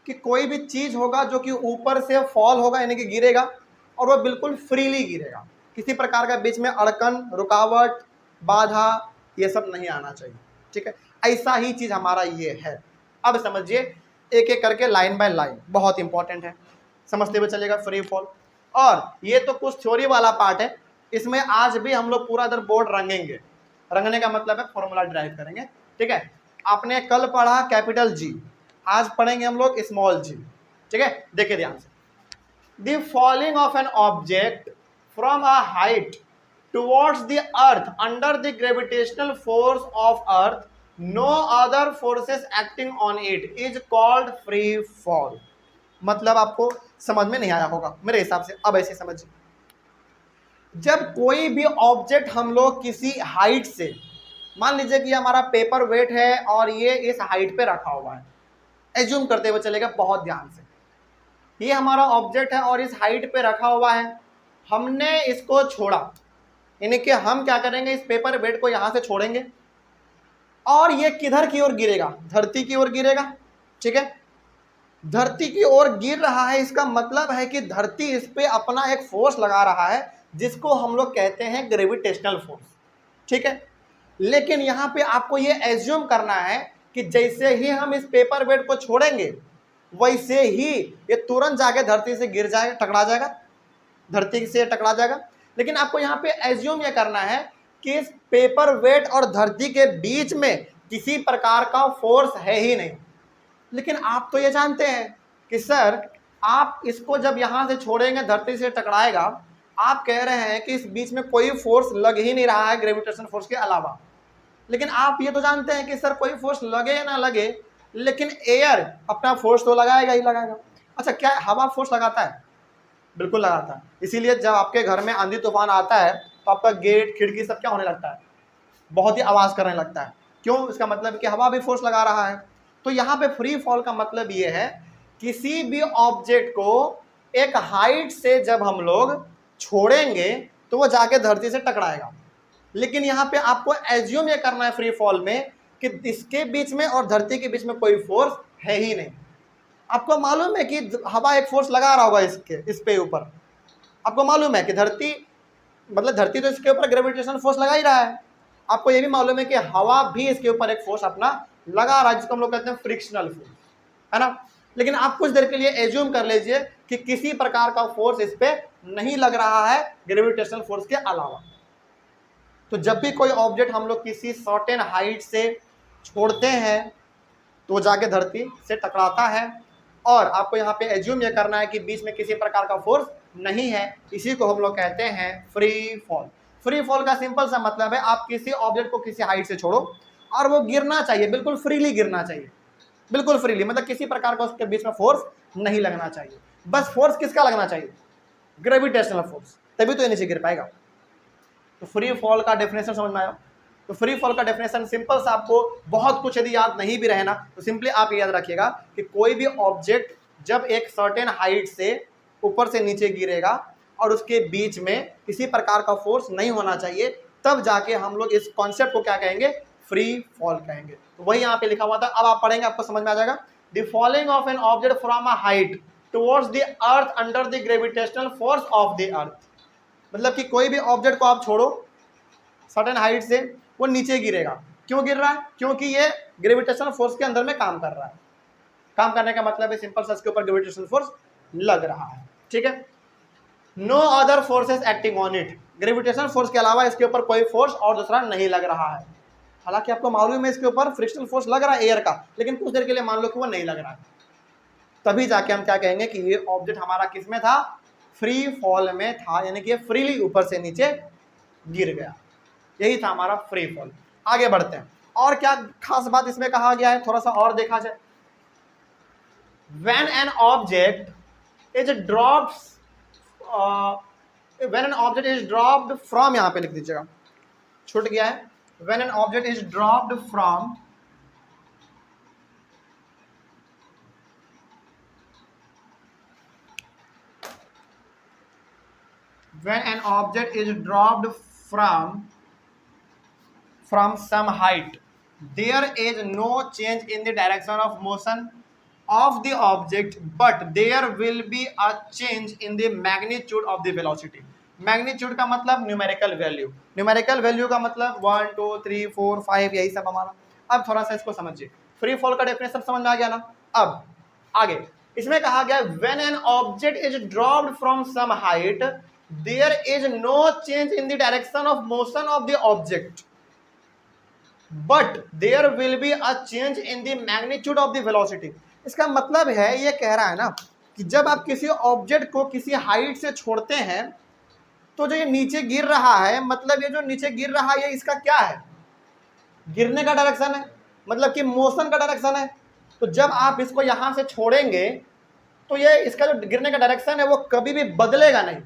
कि कोई भी चीज होगा जो कि ऊपर से फॉल होगा, यानी कि गिरेगा, और वो बिल्कुल फ्रीली गिरेगा, किसी प्रकार का बीच में अड़कन, रुकावट, बाधा, ये सब नहीं आना चाहिए। ठीक है, ऐसा ही चीज हमारा ये है। अब समझिए एक एक करके, लाइन बाय लाइन, बहुत इंपॉर्टेंट है, समझते हुए चलेगा फ्री फॉल। और ये तो कुछ थ्योरी वाला पार्ट है, इसमें आज भी हम लोग पूरा इधर बोर्ड रंगेंगे। रंगने का मतलब है फॉर्मूला ड्राइव करेंगे। ठीक है, आपने कल पढ़ा कैपिटल जी, आज पढ़ेंगे हम लोग स्मॉल जी। ठीक है, देखिए ध्यान से। The falling of an object from a height towards the earth under the gravitational force of earth, no other forces acting on it is called free fall। मतलब आपको समझ में नहीं आया होगा मेरे हिसाब से, अब ऐसे समझिए। जब कोई भी ऑब्जेक्ट हम लोग किसी हाइट से, मान लीजिए कि हमारा पेपर वेट है और ये इस हाइट पे रखा हुआ है, एज्यूम करते हुए चलेगा बहुत ध्यान से। ये हमारा ऑब्जेक्ट है और इस हाइट पे रखा हुआ है, हमने इसको छोड़ा, यानी कि हम क्या करेंगे, इस पेपर वेट को यहां से छोड़ेंगे और ये किधर की ओर गिरेगा, धरती की ओर गिरेगा। ठीक है, धरती की ओर गिर रहा है, इसका मतलब है कि धरती इस पे अपना एक फोर्स लगा रहा है, जिसको हम लोग कहते हैं ग्रेविटेशनल फोर्स। ठीक है, लेकिन यहां पे आपको ये एज्यूम करना है कि जैसे ही हम इस पेपर वेट को छोड़ेंगे, वैसे ही ये तुरंत जाके धरती से गिर जाएगा, टकरा जाएगा, धरती से टकरा जाएगा। लेकिन आपको यहाँ पे एज्यूम ये करना है कि इस पेपर वेट और धरती के बीच में किसी प्रकार का फोर्स है ही नहीं। लेकिन आप तो ये जानते हैं कि सर आप इसको जब यहाँ से छोड़ेंगे धरती से टकराएगा, आप कह रहे हैं कि इस बीच में कोई फोर्स लग ही नहीं रहा है ग्रेविटेशन फोर्स के अलावा। लेकिन आप ये तो जानते हैं कि सर कोई फोर्स लगे या ना लगे, लेकिन एयर अपना फोर्स तो लगाएगा ही लगाएगा। अच्छा, क्या हवा फोर्स लगाता है? बिल्कुल लगाता है। इसीलिए जब आपके घर में आंधी तूफान आता है तो आपका गेट, खिड़की सब क्या होने लगता है, बहुत ही आवाज करने लगता है। क्यों? इसका मतलब कि हवा भी फोर्स लगा रहा है। तो यहाँ पे फ्री फॉल का मतलब ये है, किसी भी ऑब्जेक्ट को एक हाइट से जब हम लोग छोड़ेंगे तो वो जाके धरती से टकराएगा। लेकिन यहाँ पे आपको एज्यूम ये करना है फ्री फॉल में कि इसके बीच में और धरती के बीच में कोई फोर्स है ही नहीं। आपको मालूम है कि हवा एक फोर्स लगा रहा होगा इस पे ऊपर, आपको मालूम है कि धरती, मतलब धरती तो इसके ऊपर ग्रेविटेशन फोर्स लगा ही रहा है। आपको ये भी मालूम है कि हवा भी इसके ऊपर एक फोर्स अपना लगा रहा है, जिसको हम लोग कहते हैं फ्रिक्शनल फोर्स, है ना। लेकिन आप कुछ देर के लिए एज्यूम कर लीजिए कि किसी प्रकार का फोर्स इस पे नहीं लग रहा है ग्रेविटेशनल फोर्स के अलावा। तो जब भी कोई ऑब्जेक्ट हम लोग किसी सर्टेन हाइट से छोड़ते हैं तो जाके धरती से टकराता है। और आपको यहाँ पे एज्यूम ये करना है कि बीच में किसी प्रकार का फोर्स नहीं है, इसी को हम लोग कहते हैं फ्री फॉल। फ्री फॉल का सिंपल सा मतलब है आप किसी ऑब्जेक्ट को किसी हाइट से छोड़ो और वो गिरना चाहिए, बिल्कुल फ्रीली गिरना चाहिए, बिल्कुल फ्रीली, मतलब किसी प्रकार का उसके बीच में फोर्स नहीं लगना चाहिए। बस फोर्स किसका लगना चाहिए? ग्रेविटेशनल फोर्स, तभी तो ये नीचे गिर पाएगा। तो फ्री फॉल का डेफिनेशन समझ में आया? तो फ्री फॉल का डेफिनेशन सिंपल सा, आपको बहुत कुछ यदि याद नहीं भी रहे ना तो सिंपली आप याद रखिएगा कि कोई भी ऑब्जेक्ट जब एक सर्टेन हाइट से ऊपर से नीचे गिरेगा और उसके बीच में किसी प्रकार का फोर्स नहीं होना चाहिए, तब जाके हम लोग इस कॉन्सेप्ट को क्या कहेंगे? फ्री फॉल कहेंगे। तो वही यहाँ पे लिखा हुआ था, अब आप पढ़ेंगे आपको समझ में आ जाएगा। The falling of an object from a height towards the earth under the gravitational force of the earth, मतलब कि कोई भी ऑब्जेक्ट को आप छोड़ो सर्टेन हाइट से, वो नीचे गिरेगा। क्यों गिर रहा है? क्योंकि ये ग्रेविटेशनल फोर्स के अंदर में काम कर रहा है। काम करने का मतलब है सिंपल सा, इसके ऊपर ग्रेविटेशनल फोर्स लग रहा है, ठीक है। No other forces acting on it, gravitational force के अलावा इसके ऊपर कोई फोर्स और दूसरा नहीं लग रहा है। हालांकि आपको मालूम है इसके ऊपर फ्रिक्शनल फोर्स लग रहा है एयर का, लेकिन कुछ देर के लिए मान लो कि वो नहीं लग रहा है, तभी जाके हम क्या कहेंगे कि ये ऑब्जेक्ट हमारा किस में था? फ्री फॉल में था, यानी कि फ्रीली ऊपर से नीचे गिर गया। यही था हमारा फ्री फॉल। आगे बढ़ते हैं, और क्या खास बात इसमें कहा गया है, थोड़ा सा और देखा जाए। When an object is dropped, when an object is dropped from, यहां पे लिख दीजिएगा, छूट गया है। When an object is dropped from when an object is dropped from some height, there is no change in the direction of motion of the object, but there will be a change in the magnitude of the velocity. Magnitude का मतलब numerical value, numerical value का मतलब 1 2 3 4 5, यही सब हमारा। अब थोड़ा सा इसको समझिए, फ्री फॉल का डेफिनेशन समझ में आ गया ना। अब आगे इसमें कहा गया when an object is dropped from some height there is no change in the direction of motion of the object, but there will be a change in the magnitude of the velocity. इसका मतलब है, ये कह रहा है ना कि जब आप किसी ऑब्जेक्ट को किसी हाइट से छोड़ते हैं तो जो ये नीचे गिर रहा है, मतलब ये जो नीचे गिर रहा है ये इसका क्या है? गिरने का डायरेक्शन है, मतलब कि मोशन का डायरेक्शन है। तो जब आप इसको यहां से छोड़ेंगे तो ये इसका जो गिरने का डायरेक्शन है वो कभी भी बदलेगा नहीं।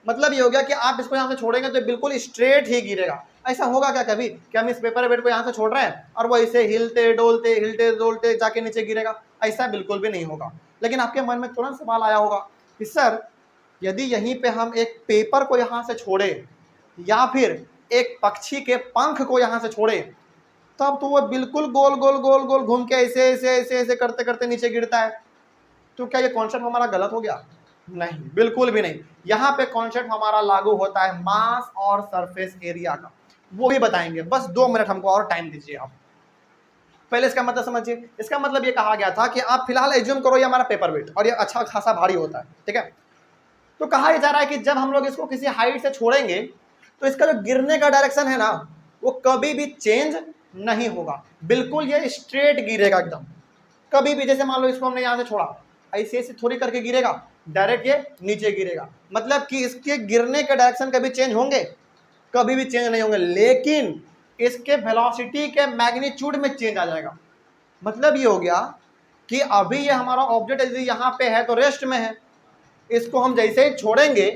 मतलब ये हो गया कि आप इसको यहाँ से छोड़ेंगे तो बिल्कुल स्ट्रेट ही गिरेगा। ऐसा होगा क्या कभी कि हम इस पेपर वेट को यहाँ से छोड़ रहे हैं और वो इसे हिलते डोलते जाके नीचे गिरेगा? ऐसा बिल्कुल भी नहीं होगा। लेकिन आपके मन में तुरंत सवाल आया होगा कि सर यदि यहीं पे हम एक पेपर को यहाँ से छोड़े या फिर एक पक्षी के पंख को यहाँ से छोड़े, तब तो वो बिल्कुल गोल गोल घूम के ऐसे करते करते नीचे गिरता है। तो क्या ये कॉन्सेप्ट हमारा गलत हो गया? नहीं, बिल्कुल भी नहीं। यहाँ पे कॉन्सेप्ट हमारा लागू होता है मास और सरफेस एरिया का, वो भी बताएंगे। बस 2 मिनट हमको और टाइम दीजिए आप। पहले इसका मतलब समझिए। इसका मतलब ये कहा गया था कि आप फिलहाल एज्यूम करो ये हमारा पेपर वेट और ये अच्छा खासा भारी होता है, ठीक है। तो कहा जा रहा है कि जब हम लोग इसको किसी हाइट से छोड़ेंगे तो इसका जो गिरने का डायरेक्शन है ना वो कभी भी चेंज नहीं होगा, बिल्कुल ये स्ट्रेट गिरेगा एकदम। कभी भी, जैसे मान लो इसको हमने यहाँ से छोड़ा, ऐसे थोड़ी करके गिरेगा, डायरेक्ट ये नीचे गिरेगा। मतलब कि इसके गिरने के डायरेक्शन कभी चेंज होंगे? कभी भी चेंज नहीं होंगे, लेकिन इसके वेलोसिटी के मैग्नीट्यूड में चेंज आ जाएगा। मतलब ये हो गया कि अभी ये हमारा ऑब्जेक्ट यदि यहाँ पे है तो रेस्ट में है, इसको हम जैसे ही छोड़ेंगे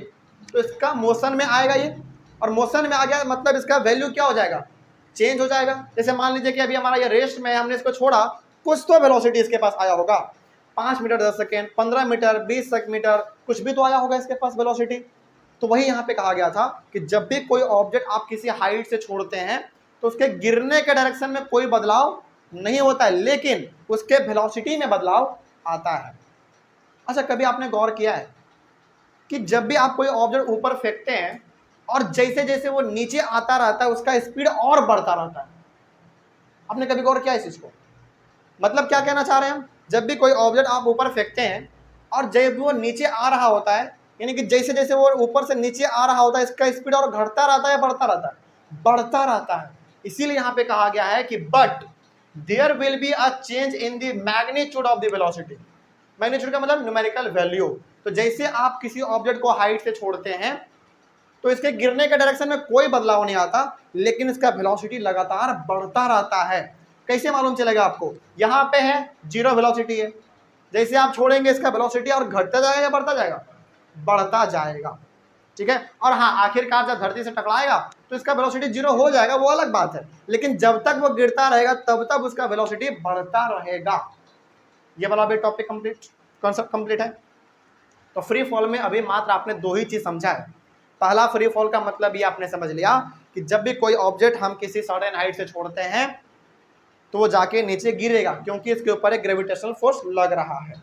तो इसका मोशन में आएगा ये, और मोशन में आ गया मतलब इसका वैल्यू क्या हो जाएगा? चेंज हो जाएगा। जैसे मान लीजिए कि अभी हमारा ये रेस्ट में है, हमने इसको छोड़ा, कुछ तो वेलोसिटी इसके पास आया होगा, 5 मीटर 10 सेकेंड, 15 मीटर 20 मीटर, कुछ भी तो आया होगा इसके पास वेलोसिटी। तो वही यहाँ पे कहा गया था कि जब भी कोई ऑब्जेक्ट आप किसी हाइट से छोड़ते हैं तो उसके गिरने के डायरेक्शन में कोई बदलाव नहीं होता है, लेकिन उसके वेलोसिटी में बदलाव आता है। अच्छा, कभी आपने गौर किया है कि जब भी आप कोई ऑब्जेक्ट ऊपर फेंकते हैं और जैसे जैसे वो नीचे आता रहता है उसका स्पीड और बढ़ता रहता है? आपने कभी गौर किया इस चीज को? मतलब क्या कहना चाह रहे हैं हम? जब भी कोई ऑब्जेक्ट आप ऊपर फेंकते हैं और जब वो नीचे आ रहा होता है, यानी कि जैसे जैसे वो ऊपर से नीचे आ रहा होता है इसका स्पीड और घटता रहता है या बढ़ता रहता है? बढ़ता रहता है। इसीलिए यहाँ पे कहा गया है कि but there will be a change in the magnitude of the velocity. Magnitude का मतलब न्यूमेरिकल वैल्यू। तो जैसे आप किसी ऑब्जेक्ट को हाइट से छोड़ते हैं तो इसके गिरने के डायरेक्शन में कोई बदलाव नहीं आता, लेकिन इसका वेलोसिटी लगातार बढ़ता रहता है। कैसे मालूम चलेगा आपको? यहाँ पे है जीरो वेलोसिटी है, जैसे आप छोड़ेंगे इसका वेलोसिटी और घटता जाएगा या बढ़ता जाएगा? बढ़ता जाएगा, ठीक है। और हाँ, आखिरकार जब धरती से टकराएगा तो इसका वेलोसिटी जीरो हो जाएगा, वो अलग बात है, लेकिन जब तक वो गिरता रहेगा तब तक उसका वेलोसिटी बढ़ता रहेगा। ये वाला भी टॉपिक कंप्लीट, कॉन्सेप्ट कंप्लीट है। तो फ्री फॉल में अभी मात्र आपने दो ही चीज समझा है। पहला, फ्री फॉल का मतलब ये आपने समझ लिया कि जब भी कोई ऑब्जेक्ट हम किसी सर्टेन हाइट से छोड़ते हैं तो वो जाके नीचे गिरेगा, क्योंकि इसके ऊपर एक ग्रेविटेशनल फोर्स लग रहा है।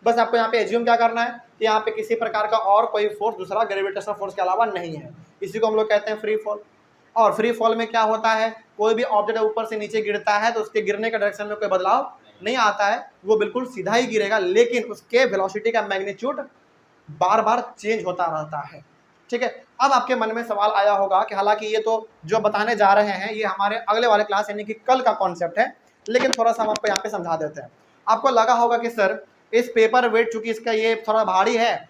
बस आपको यहाँ पे एज्यूम क्या करना है कि यहाँ पे किसी प्रकार का और कोई फोर्स दूसरा ग्रेविटेशनल फोर्स के अलावा नहीं है। इसी को हम लोग कहते हैं फ्री फॉल। और फ्री फॉल में क्या होता है, कोई भी ऑब्जेक्ट ऊपर से नीचे गिरता है तो उसके गिरने के डायरेक्शन में कोई बदलाव नहीं आता है, वो बिल्कुल सीधा ही गिरेगा, लेकिन उसके वेलोसिटी का मैग्नीट्यूड बार बार चेंज होता रहता है, ठीक है। अब आपके मन में सवाल आया होगा कि हालांकि ये तो जो बताने जा रहे हैं ये हमारे अगले वाले क्लास यानी कि कल का कॉन्सेप्ट है, लेकिन थोड़ा सा हम आपको यहाँ पे समझा देते हैं। आपको लगा होगा कि सर इस पेपर वेट चूंकि इसका ये थोड़ा भारी है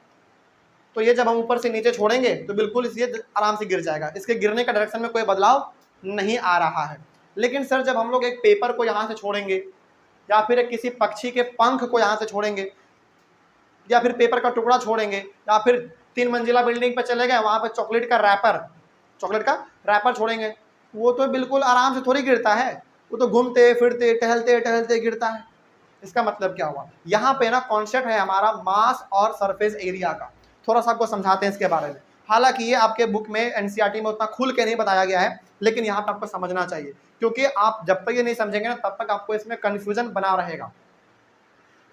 तो ये जब हम ऊपर से नीचे छोड़ेंगे तो बिल्कुल ये आराम से गिर जाएगा, इसके गिरने का डायरेक्शन में कोई बदलाव नहीं आ रहा है। लेकिन सर जब हम लोग एक पेपर को यहाँ से छोड़ेंगे या फिर किसी पक्षी के पंख को यहाँ से छोड़ेंगे या फिर पेपर का टुकड़ा छोड़ेंगे या फिर 3 मंजिला बिल्डिंग पर चले गए, वहाँ पर चॉकलेट का रैपर छोड़ेंगे, वो तो बिल्कुल आराम से थोड़ी गिरता है, वो तो घूमते फिरते टहलते टहलते गिरता है। इसका मतलब क्या हुआ, यहाँ पे ना कॉन्सेप्ट है हमारा मास और सरफेस एरिया का। थोड़ा सा आपको समझाते हैं इसके बारे में। हालांकि ये आपके बुक में एनसीईआरटी में उतना खुल के नहीं बताया गया है, लेकिन यहाँ पे आपको समझना चाहिए, क्योंकि आप जब तक ये नहीं समझेंगे ना तब तक आपको इसमें कन्फ्यूजन बना रहेगा।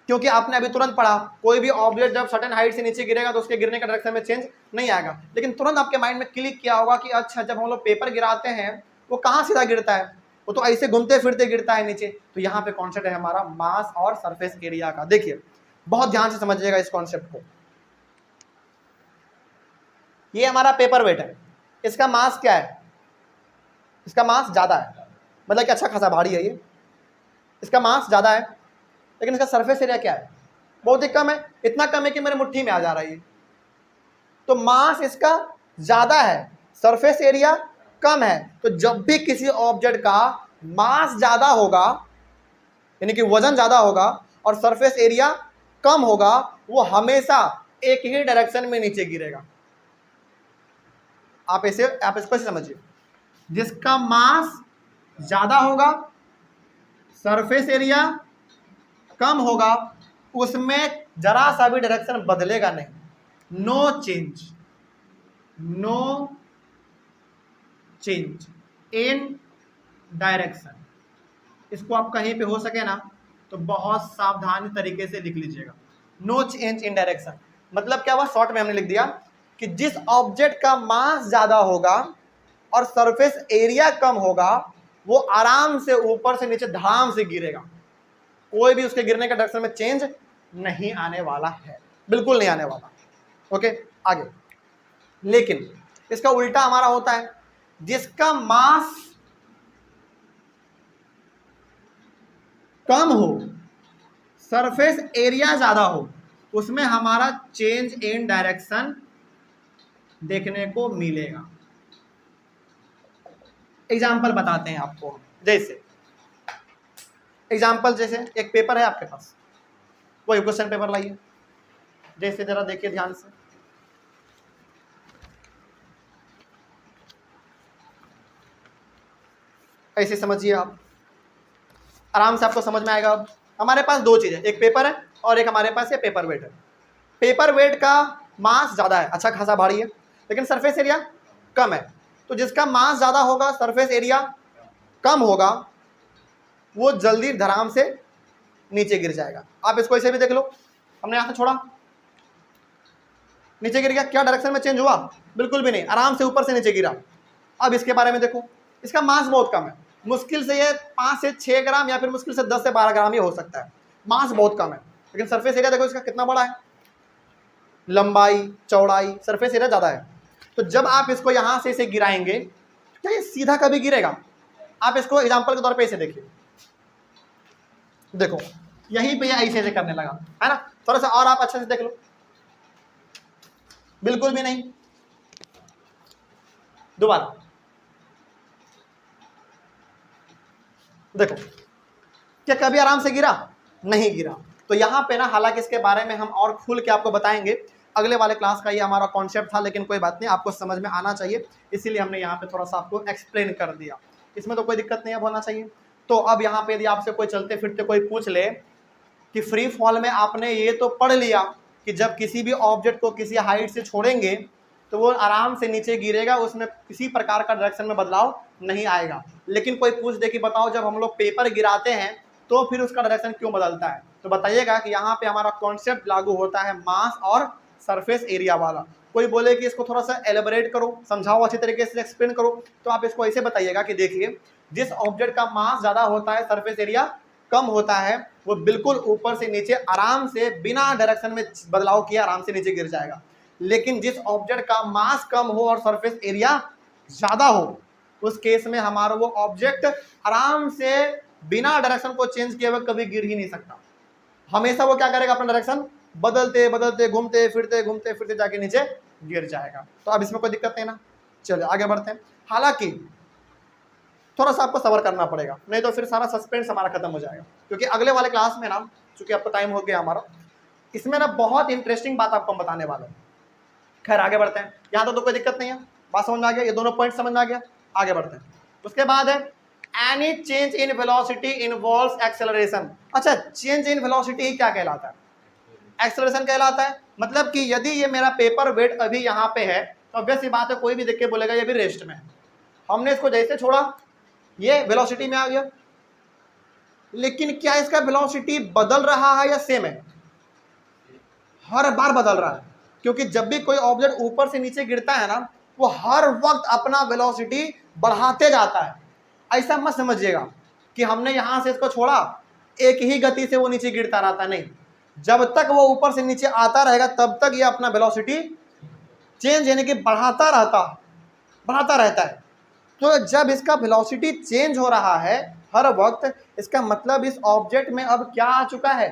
क्योंकि आपने अभी तुरंत पढ़ा कोई भी ऑब्जेक्ट जब सर्टेन हाइट से नीचे गिरेगा तो उसके गिरने का डायरेक्शन में चेंज नहीं आएगा, लेकिन तुरंत आपके माइंड में क्लिक किया होगा कि अच्छा जब हम लोग पेपर गिराते हैं वो कहाँ सीधा गिरता है, वो तो ऐसे घूमते फिरते गिरता है नीचे। तो यहाँ पे कॉन्सेप्ट है हमारा मास और सरफेस एरिया का। देखिए बहुत ध्यान से समझिएगा इस कॉन्सेप्ट को। ये हमारा पेपर वेट है, इसका मास क्या है? इसका मास ज्यादा है, मतलब कि अच्छा खासा भारी है ये, इसका मास ज्यादा है, लेकिन इसका सरफेस एरिया क्या है? बहुत ही कम है, इतना कम है कि मेरे मुट्ठी में आ जा रही है। तो मास इसका ज्यादा है, सरफेस एरिया कम है। तो जब भी किसी ऑब्जेक्ट का मास ज्यादा होगा यानी कि वजन ज्यादा होगा और सरफेस एरिया कम होगा, वो हमेशा एक ही डायरेक्शन में नीचे गिरेगा। आप इसको समझिए, जिसका मास ज्यादा होगा सरफेस एरिया कम होगा, उसमें जरा सा भी डायरेक्शन बदलेगा नहीं, नो चेंज इन डायरेक्शन। इसको आप कहीं पे हो सके ना तो बहुत सावधानी तरीके से लिख लीजिएगा, नो चेंज इन डायरेक्शन। मतलब क्या हुआ, शॉर्ट में हमने लिख दिया कि जिस ऑब्जेक्ट का मास ज्यादा होगा और सरफेस एरिया कम होगा वो आराम से ऊपर से नीचे धड़ाम से गिरेगा, कोई भी उसके गिरने का डायरेक्शन में चेंज नहीं आने वाला है, बिल्कुल नहीं आने वाला। ओके आगे। लेकिन इसका उल्टा हमारा होता है, जिसका मास कम हो सरफेस एरिया ज्यादा हो, उसमें हमारा चेंज इन डायरेक्शन देखने को मिलेगा। एग्जाम्पल बताते हैं आपको, जैसे एग्जाम्पल जैसे एक पेपर है आपके पास, वही क्वेश्चन पेपर लाइए, जैसे जरा देखिए ध्यान से, ऐसे समझिए आप, आराम से आपको समझ में आएगा। अब हमारे पास दो चीजें, एक पेपर है और एक हमारे पास ये पेपर वेट है। पेपर वेट का मास ज्यादा है, अच्छा खासा भारी है, लेकिन सरफेस एरिया कम है। तो जिसका मास ज्यादा होगा सरफेस एरिया कम होगा, वो जल्दी धड़ाम से नीचे गिर जाएगा। आप इसको ऐसे भी देख लो, हमने यहां से छोड़ा नीचे गिर गया, क्या डायरेक्शन में चेंज हुआ? बिल्कुल भी नहीं, आराम से ऊपर से नीचे गिरा। अब इसके बारे में देखो, इसका मास बहुत कम है, मुश्किल से ये 5 से 6 ग्राम या फिर मुश्किल से 10 से 12 ग्राम ही हो सकता है, मास बहुत कम है। लेकिन सरफेस एरिया देखो इसका कितना बड़ा है, लंबाई चौड़ाई सरफेस एरिया ज्यादा है। तो जब आप इसको यहां से इसे गिराएंगे, क्या ये सीधा कभी गिरेगा? आप इसको एग्जांपल के तौर पे इसे देखिए, देखो यहीं पे ऐसे ऐसे करने लगा, है ना। थोड़ा सा और आप अच्छे से देख लो, बिल्कुल भी नहीं। दोबारा देखो, क्या कभी आराम से गिरा? नहीं गिरा। तो यहाँ पे ना, हालांकि इसके बारे में हम और खुल के आपको बताएंगे, अगले वाले क्लास का ये हमारा कॉन्सेप्ट था, लेकिन कोई बात नहीं, आपको समझ में आना चाहिए, इसीलिए हमने यहाँ पे थोड़ा सा आपको एक्सप्लेन कर दिया। इसमें तो कोई दिक्कत नहीं है, होना चाहिए। तो अब यहाँ पे यदि आपसे कोई चलते फिरते कोई पूछ ले कि फ्री फॉल में आपने ये तो पढ़ लिया कि जब किसी भी ऑब्जेक्ट को किसी हाइट से छोड़ेंगे तो वो आराम से नीचे गिरेगा, उसमें किसी प्रकार का डायरेक्शन में बदलाव नहीं आएगा। लेकिन कोई पूछ दे कि बताओ जब हम लोग पेपर गिराते हैं तो फिर उसका डायरेक्शन क्यों बदलता है, तो बताइएगा कि यहाँ पे हमारा कॉन्सेप्ट लागू होता है मास और सरफेस एरिया वाला। कोई बोले कि इसको थोड़ा सा एलेबोरेट करो, समझाओ, अच्छी तरीके से एक्सप्लेन करो, तो आप इसको ऐसे बताइएगा कि देखिए, जिस ऑब्जेक्ट का मास ज़्यादा होता है, सरफेस एरिया कम होता है, वो बिल्कुल ऊपर से नीचे आराम से बिना डायरेक्शन में बदलाव किए आराम से नीचे गिर जाएगा। लेकिन जिस ऑब्जेक्ट का मास कम हो और सरफेस एरिया ज़्यादा हो, उस केस में हमारा वो ऑब्जेक्ट आराम से बिना डायरेक्शन को चेंज किए हुए कभी गिर ही नहीं सकता। हमेशा वो क्या करेगा, अपना डायरेक्शन बदलते बदलते घूमते फिरते जाके नीचे गिर जाएगा। तो अब इसमें कोई दिक्कत नहीं ना। चलिए आगे बढ़ते हैं। हालांकि थोड़ा सा आपको सब्र करना पड़ेगा, नहीं तो फिर सारा सस्पेंस हमारा खत्म हो जाएगा, क्योंकि अगले वाले क्लास में ना, चूंकि आपको टाइम हो गया हमारा, इसमें ना बहुत इंटरेस्टिंग बात आपको हम बताने वाले हैं। खैर आगे बढ़ते हैं। यहाँ तो कोई दिक्कत नहीं है, बात समझ में आ गया, ये दोनों पॉइंट समझ में आ गया। आगे बढ़ते हैं। उसके बाद है any change in velocity involves acceleration. अच्छा, चेंज इन वेलोसिटी क्या कहलाता है? एक्सेलरेशन कहलाता है। मतलब कि यदि ये मेरा पेपर वेट अभी यहाँ पे है तो ऑब्वियस सी बात है, कोई भी देख के बोलेगा ये भी रेस्ट में है। हमने इसको जैसे छोड़ा ये वेलोसिटी में आ गया, लेकिन क्या इसका वेलोसिटी बदल रहा है या सेम है? हर बार बदल रहा है, क्योंकि जब भी कोई ऑब्जेक्ट ऊपर से नीचे गिरता है ना, वो हर वक्त अपना वेलोसिटी बढ़ाते जाता है। ऐसा मत समझिएगा कि हमने यहां से इसको छोड़ा एक ही गति से वो नीचे गिरता रहता, नहीं। जब तक वो ऊपर से नीचे आता रहेगा तब तक ये अपना वेलोसिटी चेंज यानी कि बढ़ाता रहता है। तो जब इसका वेलोसिटी चेंज हो रहा है हर वक्त, इसका मतलब इस ऑब्जेक्ट में अब क्या आ चुका है?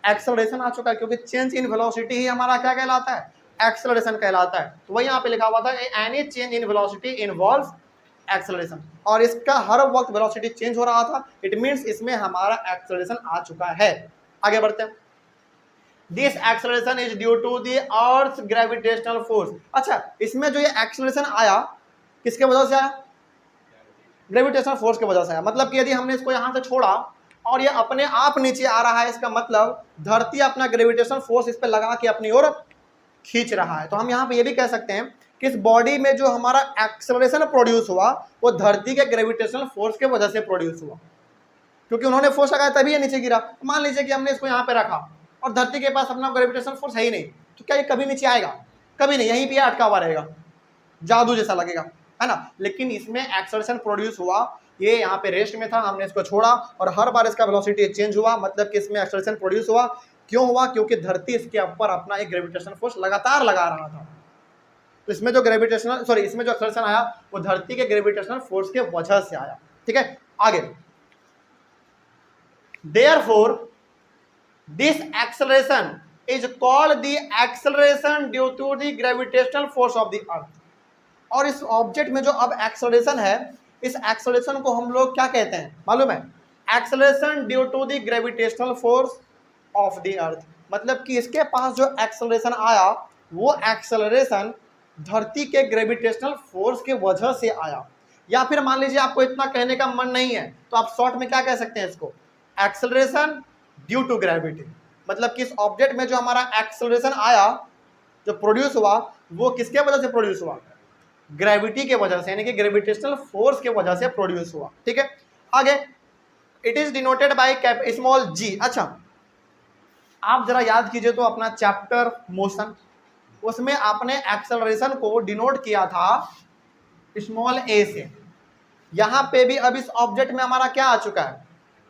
एक्सेलरेशन आ चुका है, क्योंकि चेंज इन वेलोसिटी ही हमारा क्या कहलाता है? एक्सेलरेशन कहलाता है। तो वही यहाँ पे लिखा हुआ था, any change in velocity involves acceleration, और इसका हर वक्त वेलोसिटी चेंज हो रहा था, इट मींस इसमें हमारा एक्सेलरेशन आ चुका है। आगे बढ़ते हैं। This acceleration is due to the earth gravitational force. अच्छा, इसमें जो ये एक्सेलरेशन आया किसके वजह से आया? ग्रेविटेशनल फोर्स की वजह से आया। मतलब कि यदि हमने इसको यहाँ से छोड़ा और ये अपने आप नीचे आ रहा है, इसका मतलब धरती अपना ग्रेविटेशनल फोर्स इस पर लगा के अपनी ओर खींच रहा है। तो हम यहाँ पे ये भी कह सकते हैं कि इस बॉडी में जो हमारा एक्सेलरेशन प्रोड्यूस हुआ वो धरती के ग्रेविटेशनल फोर्स के वजह से प्रोड्यूस हुआ, क्योंकि उन्होंने फोर्स लगाया तभी ये नीचे गिरा। मान लीजिए कि हमने इसको यहाँ पे रखा और धरती के पास अपना ग्रेविटेशनल फोर्स है ही नहीं, तो क्या ये कभी नीचे आएगा? कभी नहीं, यहीं पे अटका हुआ रहेगा, जादू जैसा लगेगा, है ना। लेकिन इसमें एक्सेलरेशन प्रोड्यूस हुआ, ये यहाँ पे रेस्ट में था, हमने इसको छोड़ा और हर बार इसका वेलोसिटी चेंज हुआ, मतलब कि इसमें एक्सेलरेशन प्रोड्यूस हुआ। क्यों हुआ? क्योंकि धरती इसके ऊपर अपना एक ग्रेविटेशनल फोर्स लगातार लगा रहा था। तो इसमें जो इसमें जो एक्सेलरेशन आया वो धरती के ग्रेविटेशनल फोर्स के वजह से आया। ठीक है, आगे। Therefore, this acceleration is called the acceleration due to the gravitational force of the earth। और इस ऑब्जेक्ट में जो अब एक्सेलरेशन है, इस एक्सेलरेशन को हम लोग क्या कहते हैं मालूम है? Acceleration due to the gravitational force of the earth. मतलब कि इसके पास जो एक्सेलरेशन आया वो एक्सेलरेशन धरती के ग्रेविटेशनल फोर्स के वजह से आया। या फिर मान लीजिए आपको इतना कहने का मन नहीं है तो आप शॉर्ट में क्या कह सकते हैं इसको? Acceleration due to gravity. मतलब कि इस ऑब्जेक्ट में जो हमारा एक्सेलरेशन आया, जो प्रोड्यूस हुआ, वो किसके वजह से प्रोड्यूस हुआ? ग्रेविटी के वजह से, यानी कि ग्रेविटेशनल फोर्स के वजह से प्रोड्यूस हुआ। ठीक है, आगे। It is denoted by small g. अच्छा, आप जरा याद कीजिए तो अपना चैप्टर मोशन, उसमें आपने एक्सेलरेशन को डिनोट किया था स्मॉल ए से। यहां पे भी अब इस ऑब्जेक्ट में हमारा क्या आ चुका है?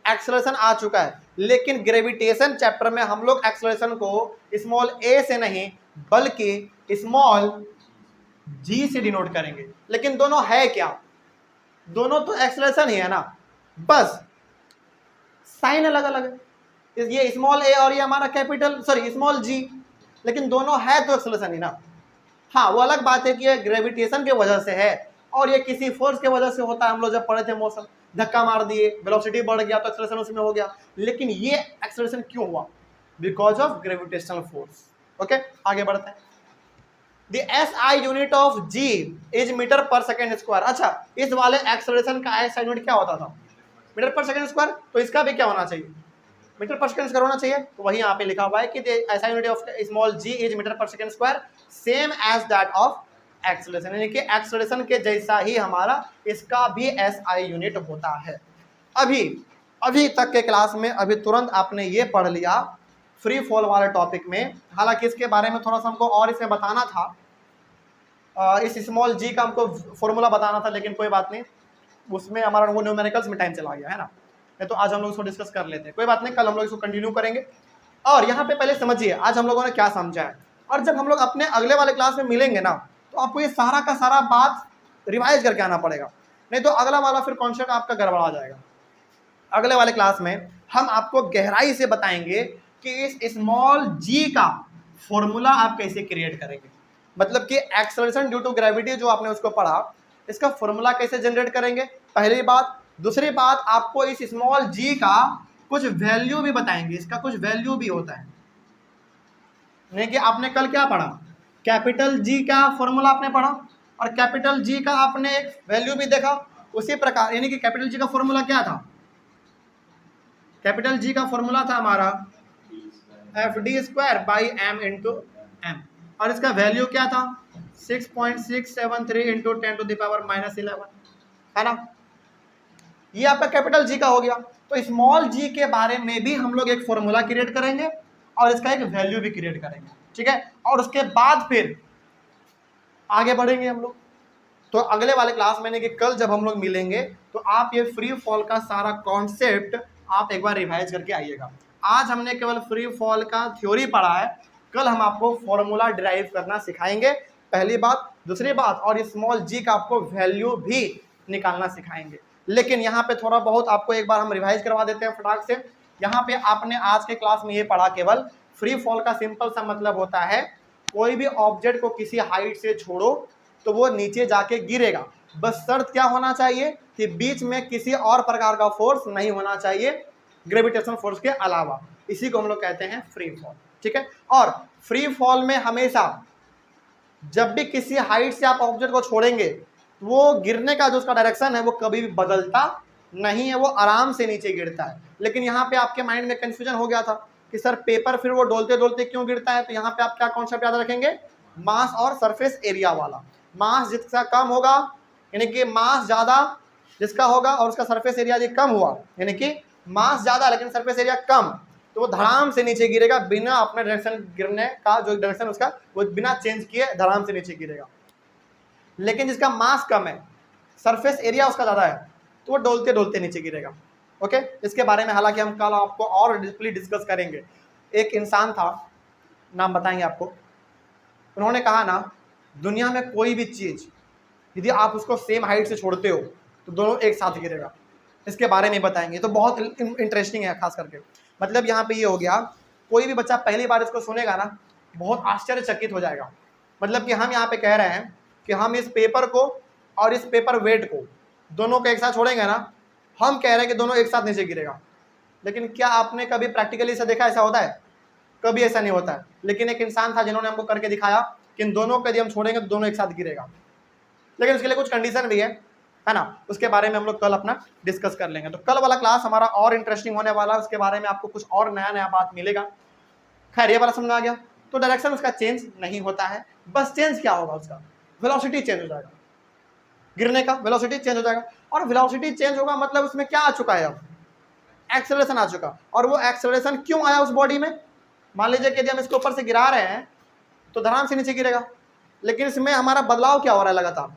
एक्सेलरेशन आ चुका है। लेकिन ग्रेविटेशन चैप्टर में हम लोग एक्सेलरेशन को स्मॉल ए से नहीं बल्कि स्मॉल जी से डिनोट करेंगे। लेकिन दोनों है क्या? दोनों तो एक्सेलरेशन ही है ना, बस साइन अलग अलग है, ये स्मॉल ए और ये हमारा कैपिटल सॉरी स्मॉल जी, लेकिन दोनों है तो एक्सेलरेशन ही ना। हाँ वो अलग बात है कि ये ग्रेविटेशन के वजह से है और ये किसी फोर्स के वजह से होता है। हम लोग जब पढ़े थे मोशन, धक्का मार दिए, वेलोसिटी बढ़ गया तो एक्सेलरेशन उसमें हो गया, लेकिन ये एक्सेलरेशन क्यों हुआ? Because of gravitational force. Okay आगे बढ़ते हैं। The SI unit of G is metre per second square. अच्छा इस वाले एक्सेलरेशन का SI यूनिट क्या होता था? Metre per second square. तो इसका भी क्या होना चाहिए? मीटर पर सेकेंड स्क्वायर होना चाहिए। तो वही यहाँ पे लिखा हुआ है कि SI unit of small g is metre per second square same as that of acceleration, यानी कि एक्सेलरेशन के जैसा ही हमारा इसका भी SI यूनिट होता है। अभी तक के क्लास में अभी तुरंत आपने ये पढ़ लिया फ्री फॉल वाले टॉपिक में। हालांकि इसके बारे में थोड़ा सा हमको और इसमें बताना था, इस स्मॉल जी का हमको फॉर्मूला बताना था, लेकिन कोई बात नहीं, उसमें हमारा वो न्यूमेरिकल्स में टाइम चला गया है ना, नहीं तो आज हम लोग इसको डिस्कस कर लेते हैं। कोई बात नहीं, कल हम लोग इसको कंटिन्यू करेंगे। और यहाँ पे पहले समझिए आज हम लोगों ने क्या समझा है, और जब हम लोग अपने अगले वाले क्लास में मिलेंगे ना तो आपको ये सारा का सारा बात रिवाइज करके आना पड़ेगा, नहीं तो अगला वाला फिर कॉन्सेप्ट आपका गड़बड़ा जाएगा। अगले वाले क्लास में हम आपको गहराई से बताएंगे कि इस स्मॉल जी का फॉर्मूला आप कैसे क्रिएट करेंगे, मतलब कि एक्सेलरेशन ड्यू टू ग्रेविटी जो आपने उसको पढ़ा, इसका फॉर्मूला कैसे जनरेट करेंगे, पहली बात। दूसरी बात, आपको इस स्मॉल जी का कुछ वैल्यू भी बताएंगे, इसका कुछ वैल्यू भी होता है। नहीं कि आपने कल क्या पढ़ा, कैपिटल जी का फॉर्मूला आपने पढ़ा और कैपिटल जी का आपने एक वैल्यू भी देखा, उसी प्रकार यानी कि कैपिटल जी का फॉर्मूला क्या था? कैपिटल जी का फॉर्मूला था हमारा FD² m, और इसका वैल्यू क्या था? 6.673 इंटू 10⁻⁻11 है ना। ये आपका कैपिटल जी का हो गया। तो स्मॉल जी के बारे में भी हम लोग एक फॉर्मूला क्रिएट करेंगे और इसका एक वैल्यू भी क्रिएट करेंगे, ठीक है। और उसके बाद फिर आगे बढ़ेंगे हम लोग। तो अगले वाले क्लास में कि कल जब हम लोग मिलेंगे तो आप ये फ्री फॉल का सारा कॉन्सेप्ट आप एक बार रिवाइज करके आइएगा। आज हमने केवल फ्री फॉल का थ्योरी पढ़ा है, कल हम आपको फॉर्मूला डिराइव करना सिखाएंगे, पहली बात। दूसरी बात, और स्मॉल जी का आपको वैल्यू भी निकालना सिखाएंगे। लेकिन यहाँ पे थोड़ा बहुत आपको एक बार हम रिवाइज करवा देते हैं फटाक से। यहाँ पे आपने आज के क्लास में ये पढ़ा, केवल फ्री फॉल का सिंपल सा मतलब होता है कोई भी ऑब्जेक्ट को किसी हाइट से छोड़ो तो वो नीचे जाके गिरेगा, बस शर्त क्या होना चाहिए कि बीच में किसी और प्रकार का फोर्स नहीं होना चाहिए ग्रेविटेशनल फोर्स के अलावा। इसी को हम लोग कहते हैं फ्री फॉल, ठीक है। और फ्री फॉल में हमेशा जब भी किसी हाइट से आप ऑब्जेक्ट को छोड़ेंगे वो गिरने का जो उसका डायरेक्शन है वो कभी भी बदलता नहीं है, वो आराम से नीचे गिरता है। लेकिन यहाँ पे आपके माइंड में कंफ्यूजन हो गया था कि सर पेपर फिर वो डोलते डोलते क्यों गिरता है, तो यहाँ पे आप क्या कॉन्सेप्ट याद रखेंगे? मास और सरफेस एरिया वाला। मास जिसका कम होगा यानी कि मास ज़्यादा जिसका होगा और उसका सरफेस एरिया यदि कम हुआ यानी कि मास ज़्यादा लेकिन सरफेस एरिया कम, तो वो धड़ाम से नीचे गिरेगा बिना अपने डायरेक्शन गिरने का, जो डायरेक्शन उसका वो बिना चेंज किए धड़ाम से नीचे गिरेगा। लेकिन जिसका मास कम है, सरफेस एरिया उसका ज़्यादा है, तो वो डोलते डोलते नीचे गिरेगा। ओके, इसके बारे में हालांकि हम कल आपको और डीपली डिस्कस करेंगे। एक इंसान था, नाम बताएंगे आपको, उन्होंने कहा ना दुनिया में कोई भी चीज़ यदि आप उसको सेम हाइट से छोड़ते हो तो दोनों एक साथ गिरेगा। इसके बारे में बताएंगे, तो बहुत इंटरेस्टिंग है खास करके। मतलब यहाँ पे ये हो गया, कोई भी बच्चा पहली बार इसको सुनेगा ना बहुत आश्चर्यचकित हो जाएगा। मतलब कि हम यहाँ पे कह रहे हैं कि हम इस पेपर को और इस पेपर वेट को दोनों को एक साथ छोड़ेंगे ना, हम कह रहे हैं कि दोनों एक साथ नीचे गिरेगा। लेकिन क्या आपने कभी प्रैक्टिकली इसे देखा? ऐसा होता है? कभी ऐसा नहीं होता है। लेकिन एक इंसान था जिन्होंने हमको करके दिखाया कि इन दोनों को यदि हम छोड़ेंगे तो दोनों एक साथ गिरेगा। लेकिन उसके लिए कुछ कंडीशन भी है ना, उसके बारे में हम लोग कल अपना डिस्कस कर लेंगे। तो कल वाला क्लास हमारा और इंटरेस्टिंग होने वाला है, उसके बारे में आपको कुछ और नया नया बात मिलेगा। खैर ये वाला समझ आ गया। तो डायरेक्शन उसका चेंज नहीं होता है, बस चेंज क्या होगा, उसका वेलोसिटी चेंज हो जाएगा, गिरने का वेलोसिटी चेंज हो जाएगा। और वेलोसिटी चेंज होगा मतलब उसमें क्या आ चुका है, अब एक्सेलरेशन आ चुका। और वो एक्सेलरेशन क्यों आया उस बॉडी में? मान लीजिए कि यदि हम इसके ऊपर से गिरा रहे हैं तो धड़ाम से नीचे गिरेगा, लेकिन इसमें हमारा बदलाव क्या हो रहा है? लगातार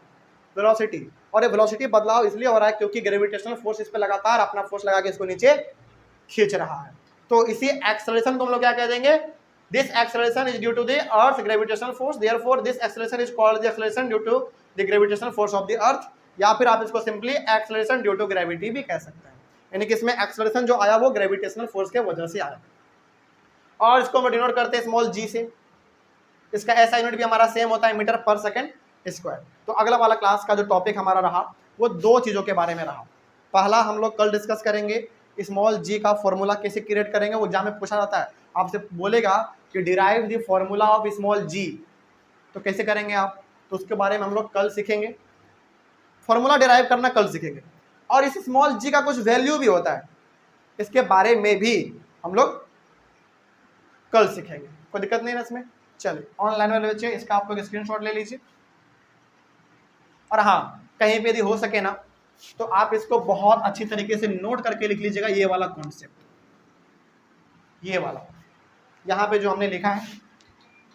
वेलोसिटी। और ये वेलोसिटी बदलाव इसलिए हो रहा है क्योंकि ग्रेविटेशनल फोर्स इस पे लगातार अपना फोर्स लगा के इसको नीचे खींच रहा है। तो इसी एक्सेलरेशन को हम लोग क्या कह देंगे? This acceleration is due to the earth gravitational force, therefore this acceleration is called the acceleration due to the gravitational force of the earth, या फिर आप इसको simply acceleration due to gravity भी कह सकते हैं। यानी कि इसमें एक्सेलरेशन जो आया वो ग्रेविटेशनल फोर्स के वजह से आया। और इसको हम डिनोट करते हैं स्मॉल जी से। इसका ऐसा यूनिट भी हमारा सेम होता है मीटर पर सेकंड स्क्वायर। तो अगला वाला क्लास का जो टॉपिक हमारा रहा वो दो चीज़ों के बारे में रहा। पहला हम लोग कल डिस्कस करेंगे स्मॉल जी का फॉर्मूला कैसे क्रिएट करेंगे, वो एग्जाम में पूछा जाता है, आपसे बोलेगा कि derive the formula of small g, तो कैसे करेंगे आप, तो उसके बारे में हम लोग कल सीखेंगे। फॉर्मूला डिराइव करना कल सीखेंगे। और इस स्मॉल जी का कुछ वैल्यू भी होता है, इसके बारे में भी हम लोग कल सीखेंगे। कोई दिक्कत नहीं है इसमें। चलिए ऑनलाइन वाले बच्चे इसका आप लोग स्क्रीनशॉट ले लीजिए। और हाँ, कहीं पे यदि हो सके ना तो आप इसको बहुत अच्छी तरीके से नोट करके लिख लीजिएगा, ये वाला कॉन्सेप्ट, ये वाला यहाँ पे जो हमने लिखा है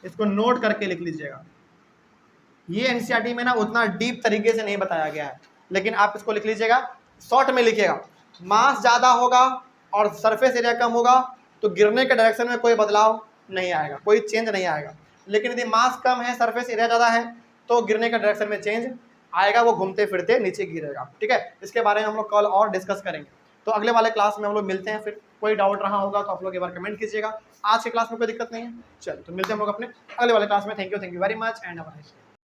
इसको नोट करके लिख लीजिएगा। ये एनसीईआरटी में ना उतना डीप तरीके से नहीं बताया गया है, लेकिन आप इसको लिख लीजिएगा, शॉर्ट में लिखिएगा। मास ज़्यादा होगा और सरफेस एरिया कम होगा तो गिरने के डायरेक्शन में कोई बदलाव नहीं आएगा, कोई चेंज नहीं आएगा। लेकिन यदि मास कम है, सरफेस एरिया ज़्यादा है तो गिरने के डायरेक्शन में चेंज आएगा, वो घूमते फिरते नीचे गिरेगा। ठीक है, इसके बारे में हम लोग कल और डिस्कस करेंगे। तो अगले वाले क्लास में हम लोग मिलते हैं। फिर कोई डाउट रहा होगा तो आप लोग एक बार कमेंट कीजिएगा। आज के क्लास में कोई दिक्कत नहीं है। चलो तो मिलते हैं हम लोग अपने अगले वाले क्लास में। Thank you very much and